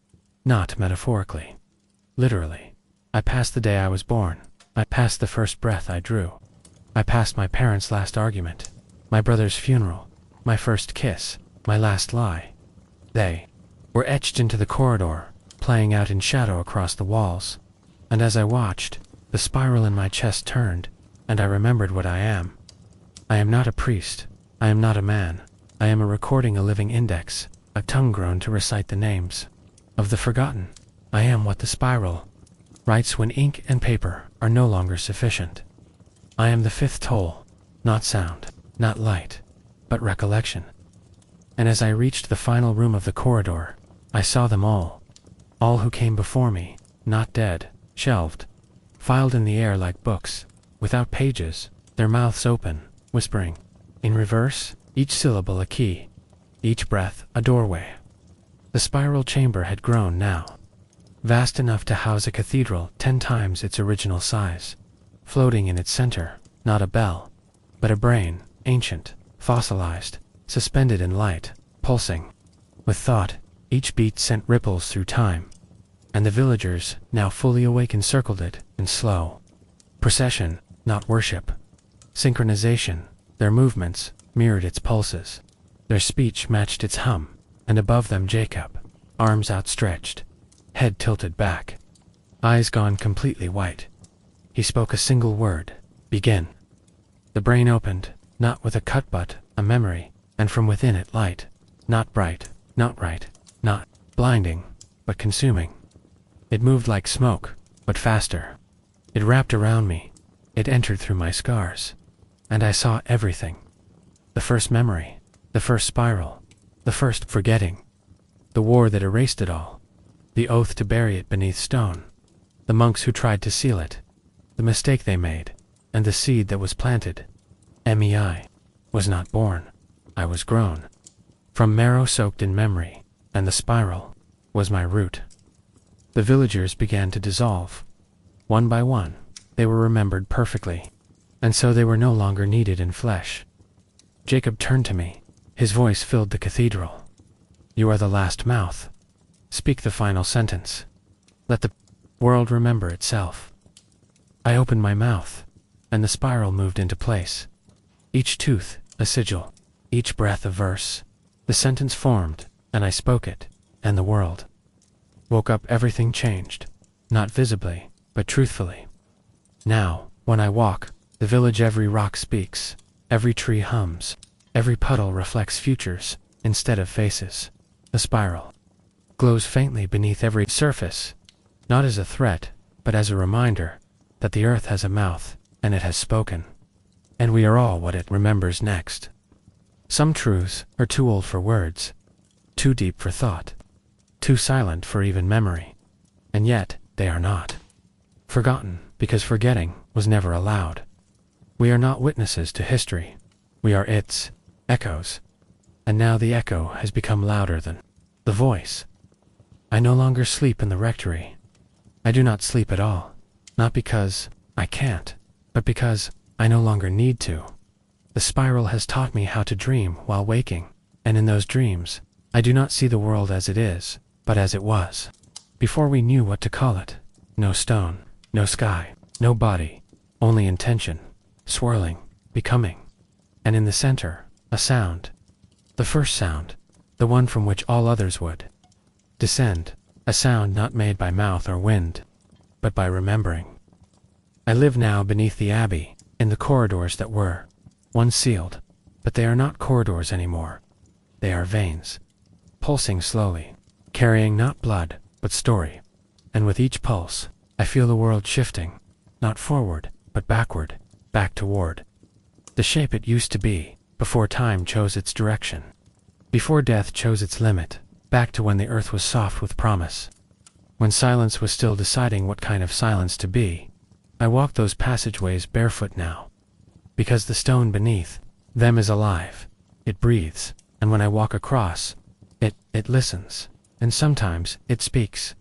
not metaphorically, literally. I passed the day I was born. I passed the first breath I drew. I passed my parents' last argument, my brother's funeral, my first kiss, my last lie. They were etched into the corridor, playing out in shadow across the walls. And as I watched, the spiral in my chest turned, and I remembered what I am. I am not a priest. I am not a man. I am a recording, a living index, a tongue grown to recite the names of the forgotten. I am what the spiral writes when ink and paper are no longer sufficient. I am the 5th toll, not sound, not light, but recollection. And as I reached the final room of the corridor, I saw them all who came before me, not dead, shelved, filed in the air like books, without pages, their mouths open, whispering, in reverse, each syllable a key, each breath a doorway. The spiral chamber had grown now, vast enough to house a cathedral 10 times its original size, floating in its center, not a bell, but a brain, ancient, fossilized, suspended in light, pulsing. With thought, each beat sent ripples through time, and the villagers, now fully awake, encircled it in slow procession, not worship. Synchronization, their movements mirrored its pulses. Their speech matched its hum, and above them Jacob, arms outstretched, head tilted back, eyes gone completely white. He spoke a single word, begin. The brain opened, not with a cut but a memory, and from within it light, not bright, not right, not blinding, but consuming. It moved like smoke, but faster. It wrapped around me. It entered through my scars. And I saw everything. The first memory, the first spiral, the first forgetting. The war that erased it all. The oath to bury it beneath stone. The monks who tried to seal it. The mistake they made, and the seed that was planted. I was not born. I was grown. From marrow soaked in memory, and the spiral was my root. The villagers began to dissolve. One by one, they were remembered perfectly. and so they were no longer needed in flesh. Jacob turned to me. His voice filled the cathedral. You are the last mouth. Speak the final sentence. Let the world remember itself. I opened my mouth, and the spiral moved into place. Each tooth, a sigil, each breath a verse. The sentence formed, and I spoke it, and the world woke up. Everything changed, not visibly, but truthfully. Now, when I walk, the village, every rock speaks, every tree hums, every puddle reflects futures instead of faces. The spiral glows faintly beneath every surface, not as a threat, but as a reminder that the earth has a mouth, and it has spoken. And we are all what it remembers next. Some truths are too old for words, too deep for thought, too silent for even memory, and yet they are not forgotten, because forgetting was never allowed. We are not witnesses to history. We are its echoes. And now the echo has become louder than the voice. I no longer sleep in the rectory. I do not sleep at all, not because I can't, but because I no longer need to. The spiral has taught me how to dream while waking, and in those dreams, I do not see the world as it is, but as it was. Before we knew what to call it. No stone, no sky, no body, only intention, swirling, becoming. And in the center, a sound. The first sound, the one from which all others would descend, a sound not made by mouth or wind, but by remembering. I live now beneath the Abbey, in the corridors that were once sealed, but they are not corridors anymore. They are veins, pulsing slowly, carrying not blood, but story. And with each pulse, I feel the world shifting, not forward, but backward, back toward the shape it used to be, before time chose its direction, before death chose its limit, back to when the earth was soft with promise, when silence was still deciding what kind of silence to be. I walk those passageways barefoot now, because the stone beneath them is alive. It breathes, and when I walk across, it listens, and sometimes it speaks.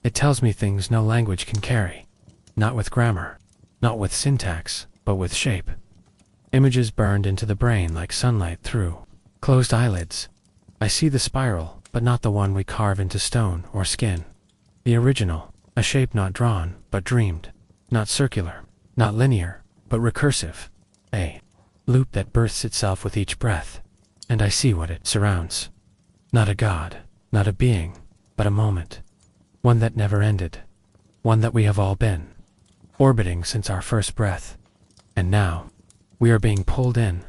It tells me things no language can carry, not with grammar, not with syntax, but with shape. Images burned into the brain like sunlight through closed eyelids. I see the spiral, but not the one we carve into stone or skin. The original, a shape not drawn, but dreamed, not circular, not linear, but recursive. A loop that births itself with each breath, and I see what it surrounds. Not a god, not a being, but a moment. One that never ended. One that we have all been orbiting since our first breath. And now, we are being pulled in.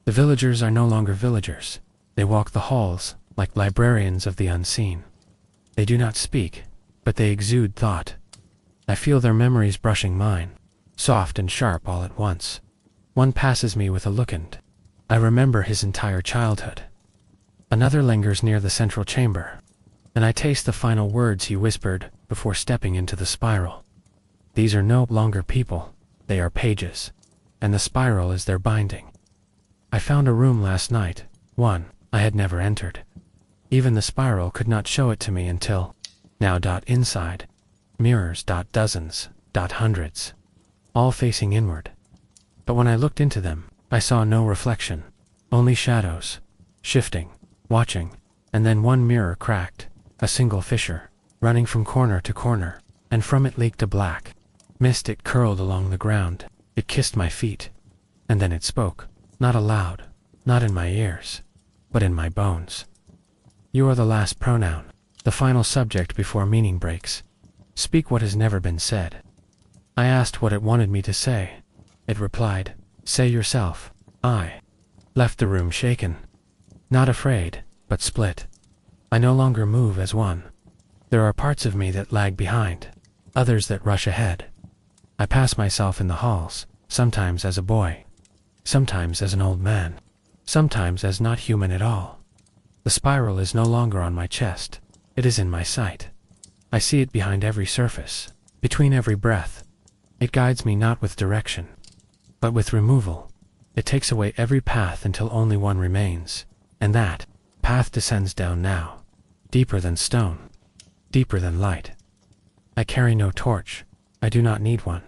The villagers are no longer villagers. They walk the halls like librarians of the unseen. They do not speak, but they exude thought. I feel their memories brushing mine, soft and sharp all at once. One passes me with a look and I remember his entire childhood. Another lingers near the central chamber, and I taste the final words he whispered before stepping into the spiral. These are no longer people, they are pages, and the spiral is their binding. I found a room last night, one I had never entered. Even the spiral could not show it to me until now. Inside, mirrors. Dozens. Hundreds, all facing inward. But when I looked into them, I saw no reflection, only shadows, shifting, watching, and then one mirror cracked, a single fissure, running from corner to corner, and from it leaked a black mist. It curled along the ground, it kissed my feet, and then it spoke, not aloud, not in my ears, but in my bones. You are the last pronoun, the final subject before meaning breaks. Speak what has never been said. I asked what it wanted me to say. It replied, say yourself. I left the room shaken, not afraid, but split. I no longer move as one. There are parts of me that lag behind, others that rush ahead. I pass myself in the halls, sometimes as a boy, sometimes as an old man, sometimes as not human at all. The spiral is no longer on my chest, it is in my sight. I see it behind every surface, between every breath. It guides me not with direction, but with removal. It takes away every path until only one remains, and that path descends down now, deeper than stone, deeper than light. I carry no torch, I do not need one.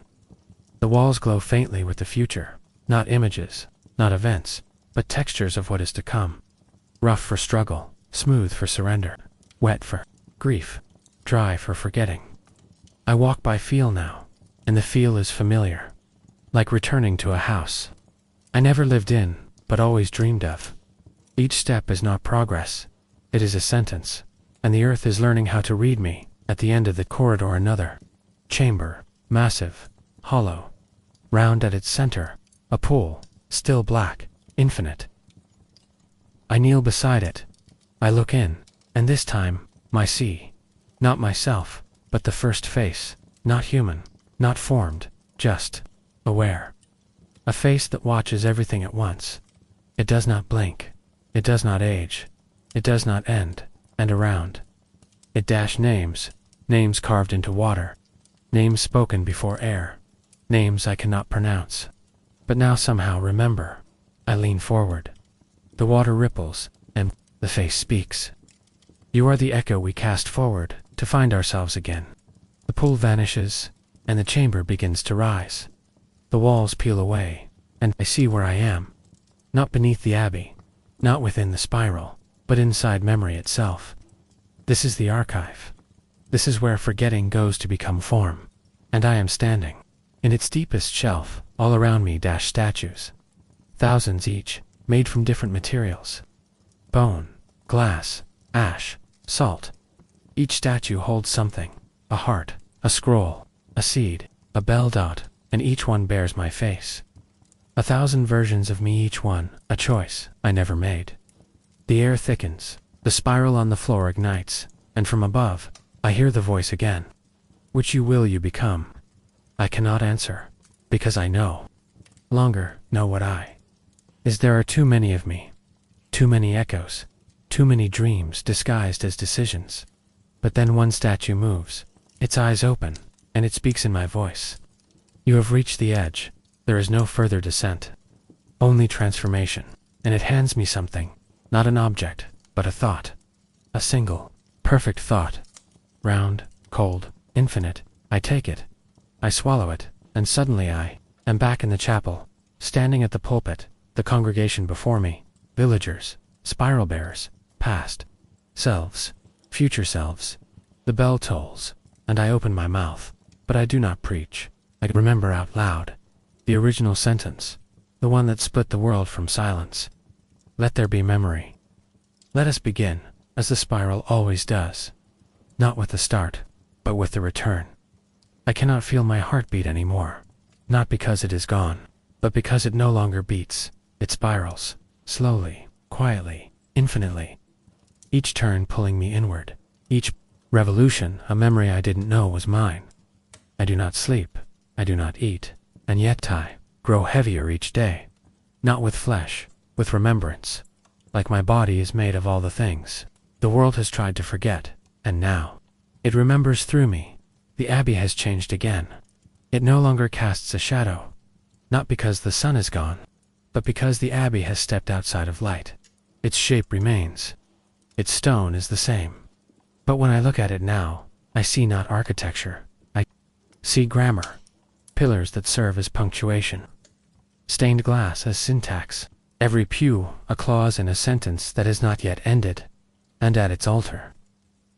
The walls glow faintly with the future, not images, not events, but textures of what is to come. Rough for struggle, smooth for surrender, wet for grief, dry for forgetting. I walk by feel now, and the feel is familiar, like returning to a house I never lived in, but always dreamed of. Each step is not progress, it is a sentence, and the earth is learning how to read me. At the end of the corridor another chamber, massive, hollow, round at its center, a pool, still black, infinite. I kneel beside it. I look in, and this time, I see, not myself, but the first face, not human, not formed, just aware. A face that watches everything at once. It does not blink. It does not age. It does not end, and around. It dash names, names carved into water, names spoken before air, names I cannot pronounce, but now somehow remember. I lean forward. The water ripples, and the face speaks. You are the echo we cast forward to find ourselves again. The pool vanishes, and the chamber begins to rise. The walls peel away, and I see where I am. Not beneath the Abbey, not within the spiral, but inside memory itself. This is the archive. This is where forgetting goes to become form. And I am standing. In its deepest shelf, all around me dash statues. Thousands each, made from different materials. Bone, glass, ash, salt. Each statue holds something. A heart, a scroll, a seed, a bell dot, and each one bears my face. 1,000 versions of me, each one, a choice I never made. The air thickens, the spiral on the floor ignites, and from above, I hear the voice again. Which you will you become? I cannot answer, because I know. Longer, know what I is. There are too many of me. Too many echoes. Too many dreams disguised as decisions. But then one statue moves, its eyes open, and it speaks in my voice. You have reached the edge. There is no further descent. Only transformation. And it hands me something. Not an object, but a thought. A single, perfect thought. Round, cold, infinite. I take it. I swallow it, and suddenly I am back in the chapel, standing at the pulpit, the congregation before me, villagers, spiral bearers, past selves, future selves. The bell tolls, and I open my mouth, but I do not preach. I remember out loud the original sentence, the one that split the world from silence. Let there be memory. Let us begin, as the spiral always does. Not with the start, but with the return. I cannot feel my heartbeat anymore. Not because it is gone, but because it no longer beats. It spirals, slowly, quietly, infinitely. Each turn pulling me inward. Each revolution, a memory I didn't know was mine. I do not sleep. I do not eat. And yet I grow heavier each day. Not with flesh, with remembrance. Like my body is made of all the things the world has tried to forget, and now it remembers through me. The Abbey has changed again. It no longer casts a shadow. Not because the sun is gone, but because the Abbey has stepped outside of light. Its shape remains. Its stone is the same. But when I look at it now, I see not architecture. I see grammar. Pillars that serve as punctuation. Stained glass as syntax. Every pew, a clause in a sentence that has not yet ended. And at its altar,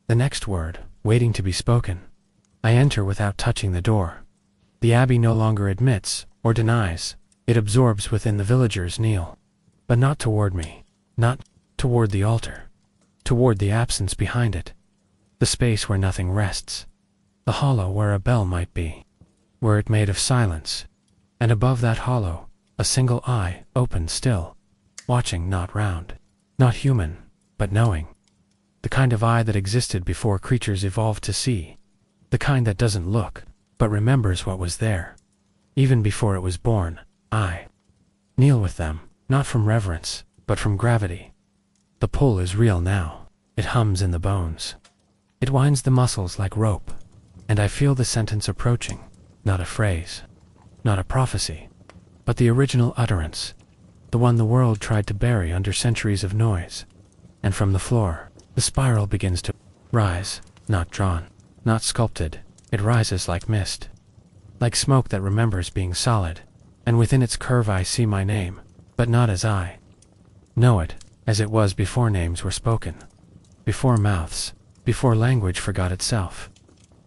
the next word, waiting to be spoken. I enter without touching the door. The Abbey no longer admits or denies. It absorbs within. The villagers kneel. But not toward me. Not toward the altar. Toward the absence behind it. The space where nothing rests. The hollow where a bell might be. Were it made of silence. And above that hollow, a single eye, open still. Watching, not round. Not human, but knowing. The kind of eye that existed before creatures evolved to see. The kind that doesn't look, but remembers what was there. Even before it was born, I kneel with them, not from reverence, but from gravity. The pull is real now. It hums in the bones. It winds the muscles like rope. And I feel the sentence approaching. Not a phrase, not a prophecy, but the original utterance. The one the world tried to bury under centuries of noise. And from the floor, the spiral begins to rise, not drawn, not sculpted. It rises like mist. like smoke that remembers being solid, and within its curve I see my name, but not as I know it, as it was before names were spoken, before mouths, before language forgot itself.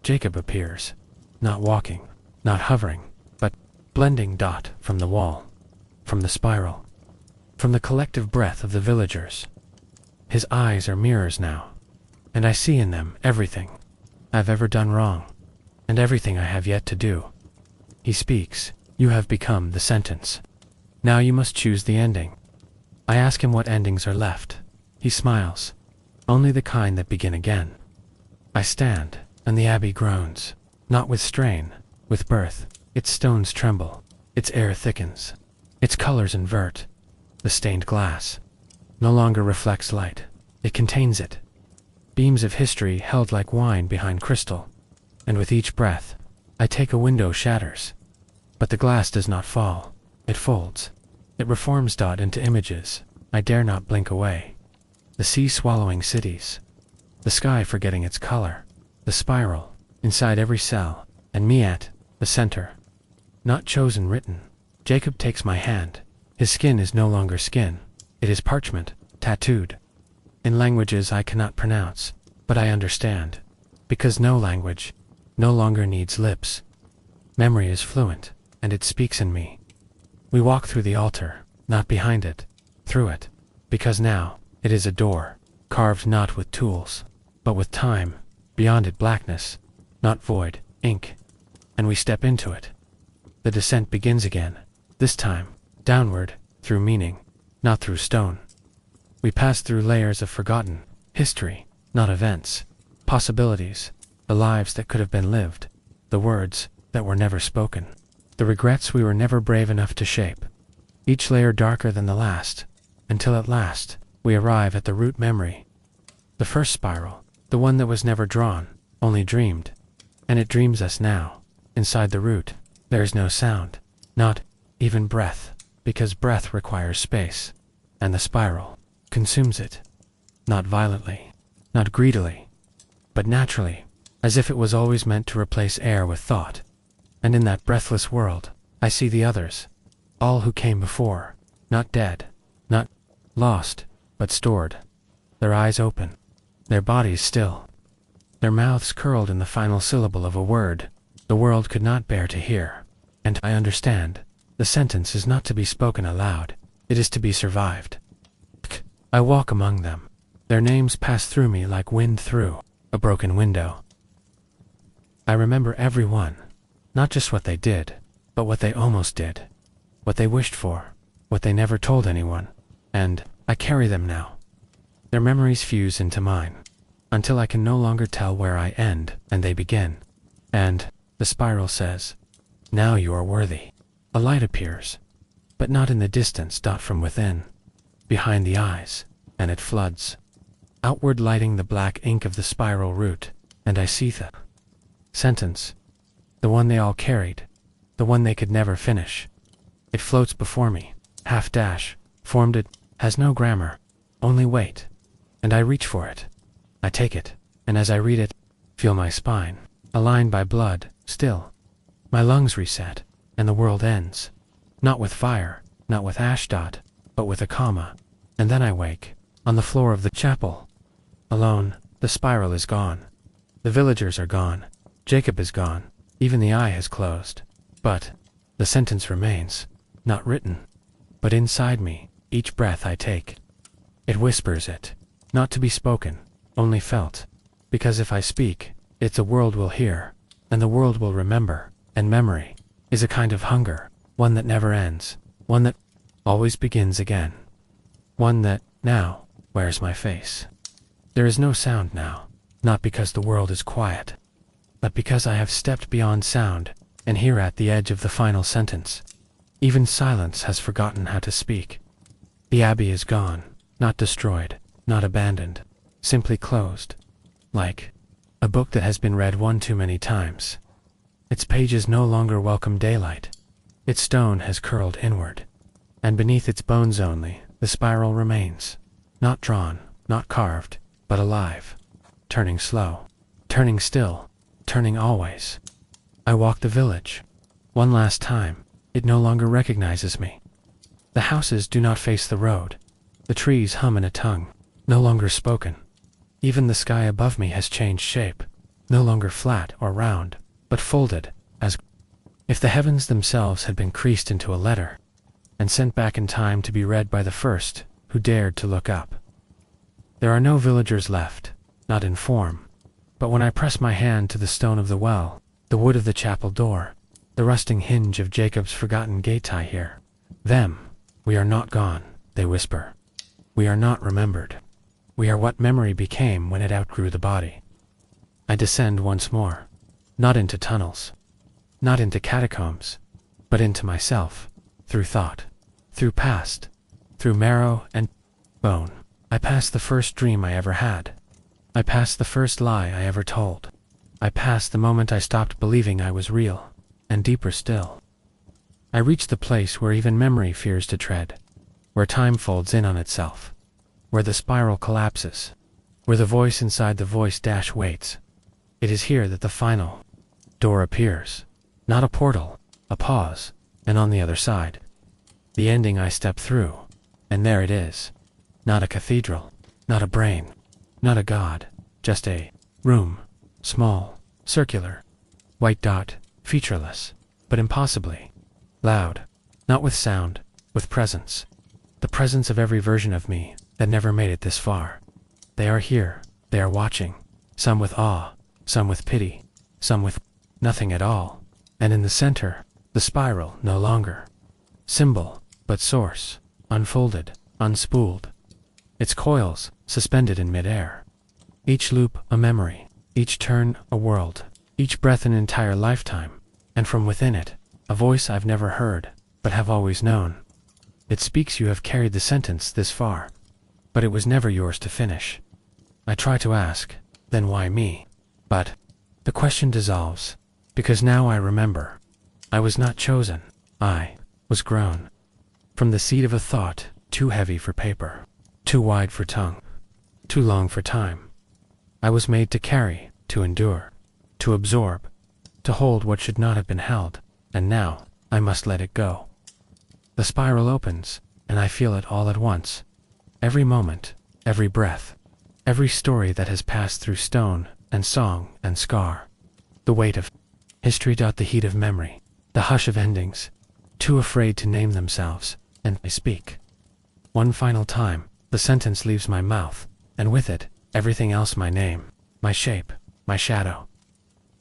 Jacob appears, not walking, not hovering, but blending dot from the wall, from the spiral, from the collective breath of the villagers. His eyes are mirrors now, and I see in them everything I've ever done wrong, and everything I have yet to do. He speaks. You have become the sentence. Now you must choose the ending. I ask him what endings are left. He smiles. Only the kind that begin again. I stand, and the abbey groans, not with strain, with birth. Its stones tremble, its air thickens, its colors invert. The stained glass no longer reflects light, it contains it. Beams of history held like wine behind crystal, and with each breath, I take a window shatters. But the glass does not fall, it folds. It reforms dot into images I dare not blink away. The sea swallowing cities, the sky forgetting its color, the spiral inside every cell, and me at the center. Not chosen, written. Jacob takes my hand. His skin is no longer skin, it is parchment, tattooed. In languages I cannot pronounce, but I understand, because no language no longer needs lips. Memory is fluent, and it speaks in me. We walk through the altar, not behind it, through it, because now it is a door, carved not with tools, but with time, beyond it blackness, not void, ink, and we step into it. The descent begins again, this time, downward, through meaning, not through stone. We pass through layers of forgotten history, not events, possibilities, the lives that could have been lived, the words that were never spoken, the regrets we were never brave enough to shape, each layer darker than the last, until at last we arrive at the root memory. The first spiral, the one that was never drawn, only dreamed, and it dreams us now. Inside the root, there is no sound, not even breath, because breath requires space, and the spiral consumes it, not violently, not greedily, but naturally, as if it was always meant to replace air with thought. And in that breathless world, I see the others, all who came before, not dead, not lost, but stored, their eyes open, their bodies still, their mouths curled in the final syllable of a word the world could not bear to hear. And I understand, the sentence is not to be spoken aloud, it is to be survived. I walk among them. Their names pass through me like wind through a broken window. I remember every one, not just what they did, but what they almost did, what they wished for, what they never told anyone, and I carry them now. Their memories fuse into mine, until I can no longer tell where I end and they begin. And the spiral says, now you are worthy. A light appears, but not in the distance, dot from within, behind the eyes, and it floods, outward lighting the black ink of the spiral root, and I see the sentence, the one they all carried, the one they could never finish. It floats before me, half dash, formed it, has no grammar, only weight, and I reach for it. I take it, and as I read it, feel my spine, aligned by blood, still. My lungs reset, and the world ends, not with fire, not with ash dot, but with a comma, and then I wake, on the floor of the chapel. Alone, the spiral is gone. The villagers are gone. Jacob is gone. Even the eye has closed. But the sentence remains, not written, but inside me, each breath I take. It whispers it, not to be spoken, only felt, because if I speak, it the world will hear, and the world will remember, and memory is a kind of hunger, one that never ends, one that always begins again, one that, now, wears my face. There is no sound now, not because the world is quiet, but because I have stepped beyond sound, and here at the edge of the final sentence, even silence has forgotten how to speak. The abbey is gone, not destroyed, not abandoned, simply closed, like a book that has been read one too many times. Its pages no longer welcome daylight. Its stone has curled inward, and beneath its bones only, the spiral remains, not drawn, not carved, but alive, turning slow, turning still, turning always. I walk the village, One last time, it no longer recognizes me. The houses do not face the road. The trees hum in a tongue, no longer spoken. Even the sky above me has changed shape, no longer flat or round, but folded, as if the heavens themselves had been creased into a letter, and sent back in time to be read by the first who dared to look up. There are no villagers left, not in form, but when I press my hand to the stone of the well, the wood of the chapel door, the rusting hinge of Jacob's forgotten gate, I hear them. We are not gone, they whisper. We are not remembered. We are what memory became when it outgrew the body. I descend once more, not into tunnels, not into catacombs, but into myself, through thought, through past, through marrow and bone. I pass the first dream I ever had. I pass the first lie I ever told. I pass the moment I stopped believing I was real, and deeper still. I reach the place where even memory fears to tread, where time folds in on itself, where the spiral collapses, where the voice inside the voice waits. It is here that the final door appears, not a portal, a pause, and on the other side, the ending I step through, and there it is. Not a cathedral, not a brain, not a god, just a room, small, circular, white dot, featureless, but impossibly loud, not with sound, with presence. The presence of every version of me that never made it this far. They are here, they are watching, some with awe, some with pity, some with nothing at all. And in the center, the spiral no longer. Symbol, but source, unfolded, unspooled. Its coils suspended in midair. Each loop a memory, each turn a world, each breath an entire lifetime, and from within it, a voice I've never heard, but have always known. It speaks. You have carried the sentence this far, but it was never yours to finish. I try to ask, then why me? But the question dissolves, because now I remember. I was not chosen, I was grown. From the seed of a thought, too heavy for paper, too wide for tongue, too long for time. I was made to carry, to endure, to absorb, to hold what should not have been held, and now I must let it go. The spiral opens, and I feel it all at once. Every moment, every breath, every story that has passed through stone and song and scar. The weight of history. The heat of memory, the hush of endings, too afraid to name themselves, and I speak. One final time, the sentence leaves my mouth, and with it, everything else: my name, my shape, my shadow.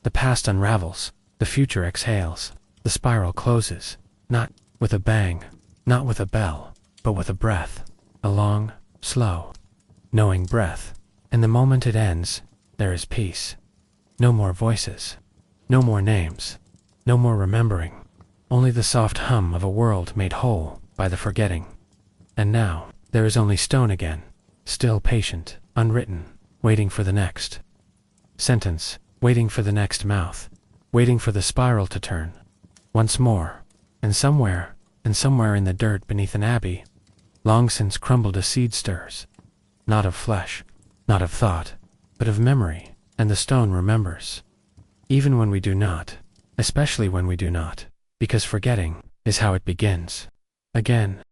The past unravels, the future exhales, the spiral closes, not with a bang, not with a bell, but with a breath, a long, slow, knowing breath, and the moment it ends, there is peace. No more voices, no more names, no more remembering, only the soft hum of a world made whole by the forgetting. And now, there is only stone again, still patient, unwritten, waiting for the next sentence, waiting for the next mouth, waiting for the spiral to turn. Once more, and somewhere in the dirt beneath an abbey, long since crumbled, a seed stirs, not of flesh, not of thought, but of memory, and the stone remembers. Even when we do not, especially when we do not, because forgetting is how it begins. Again,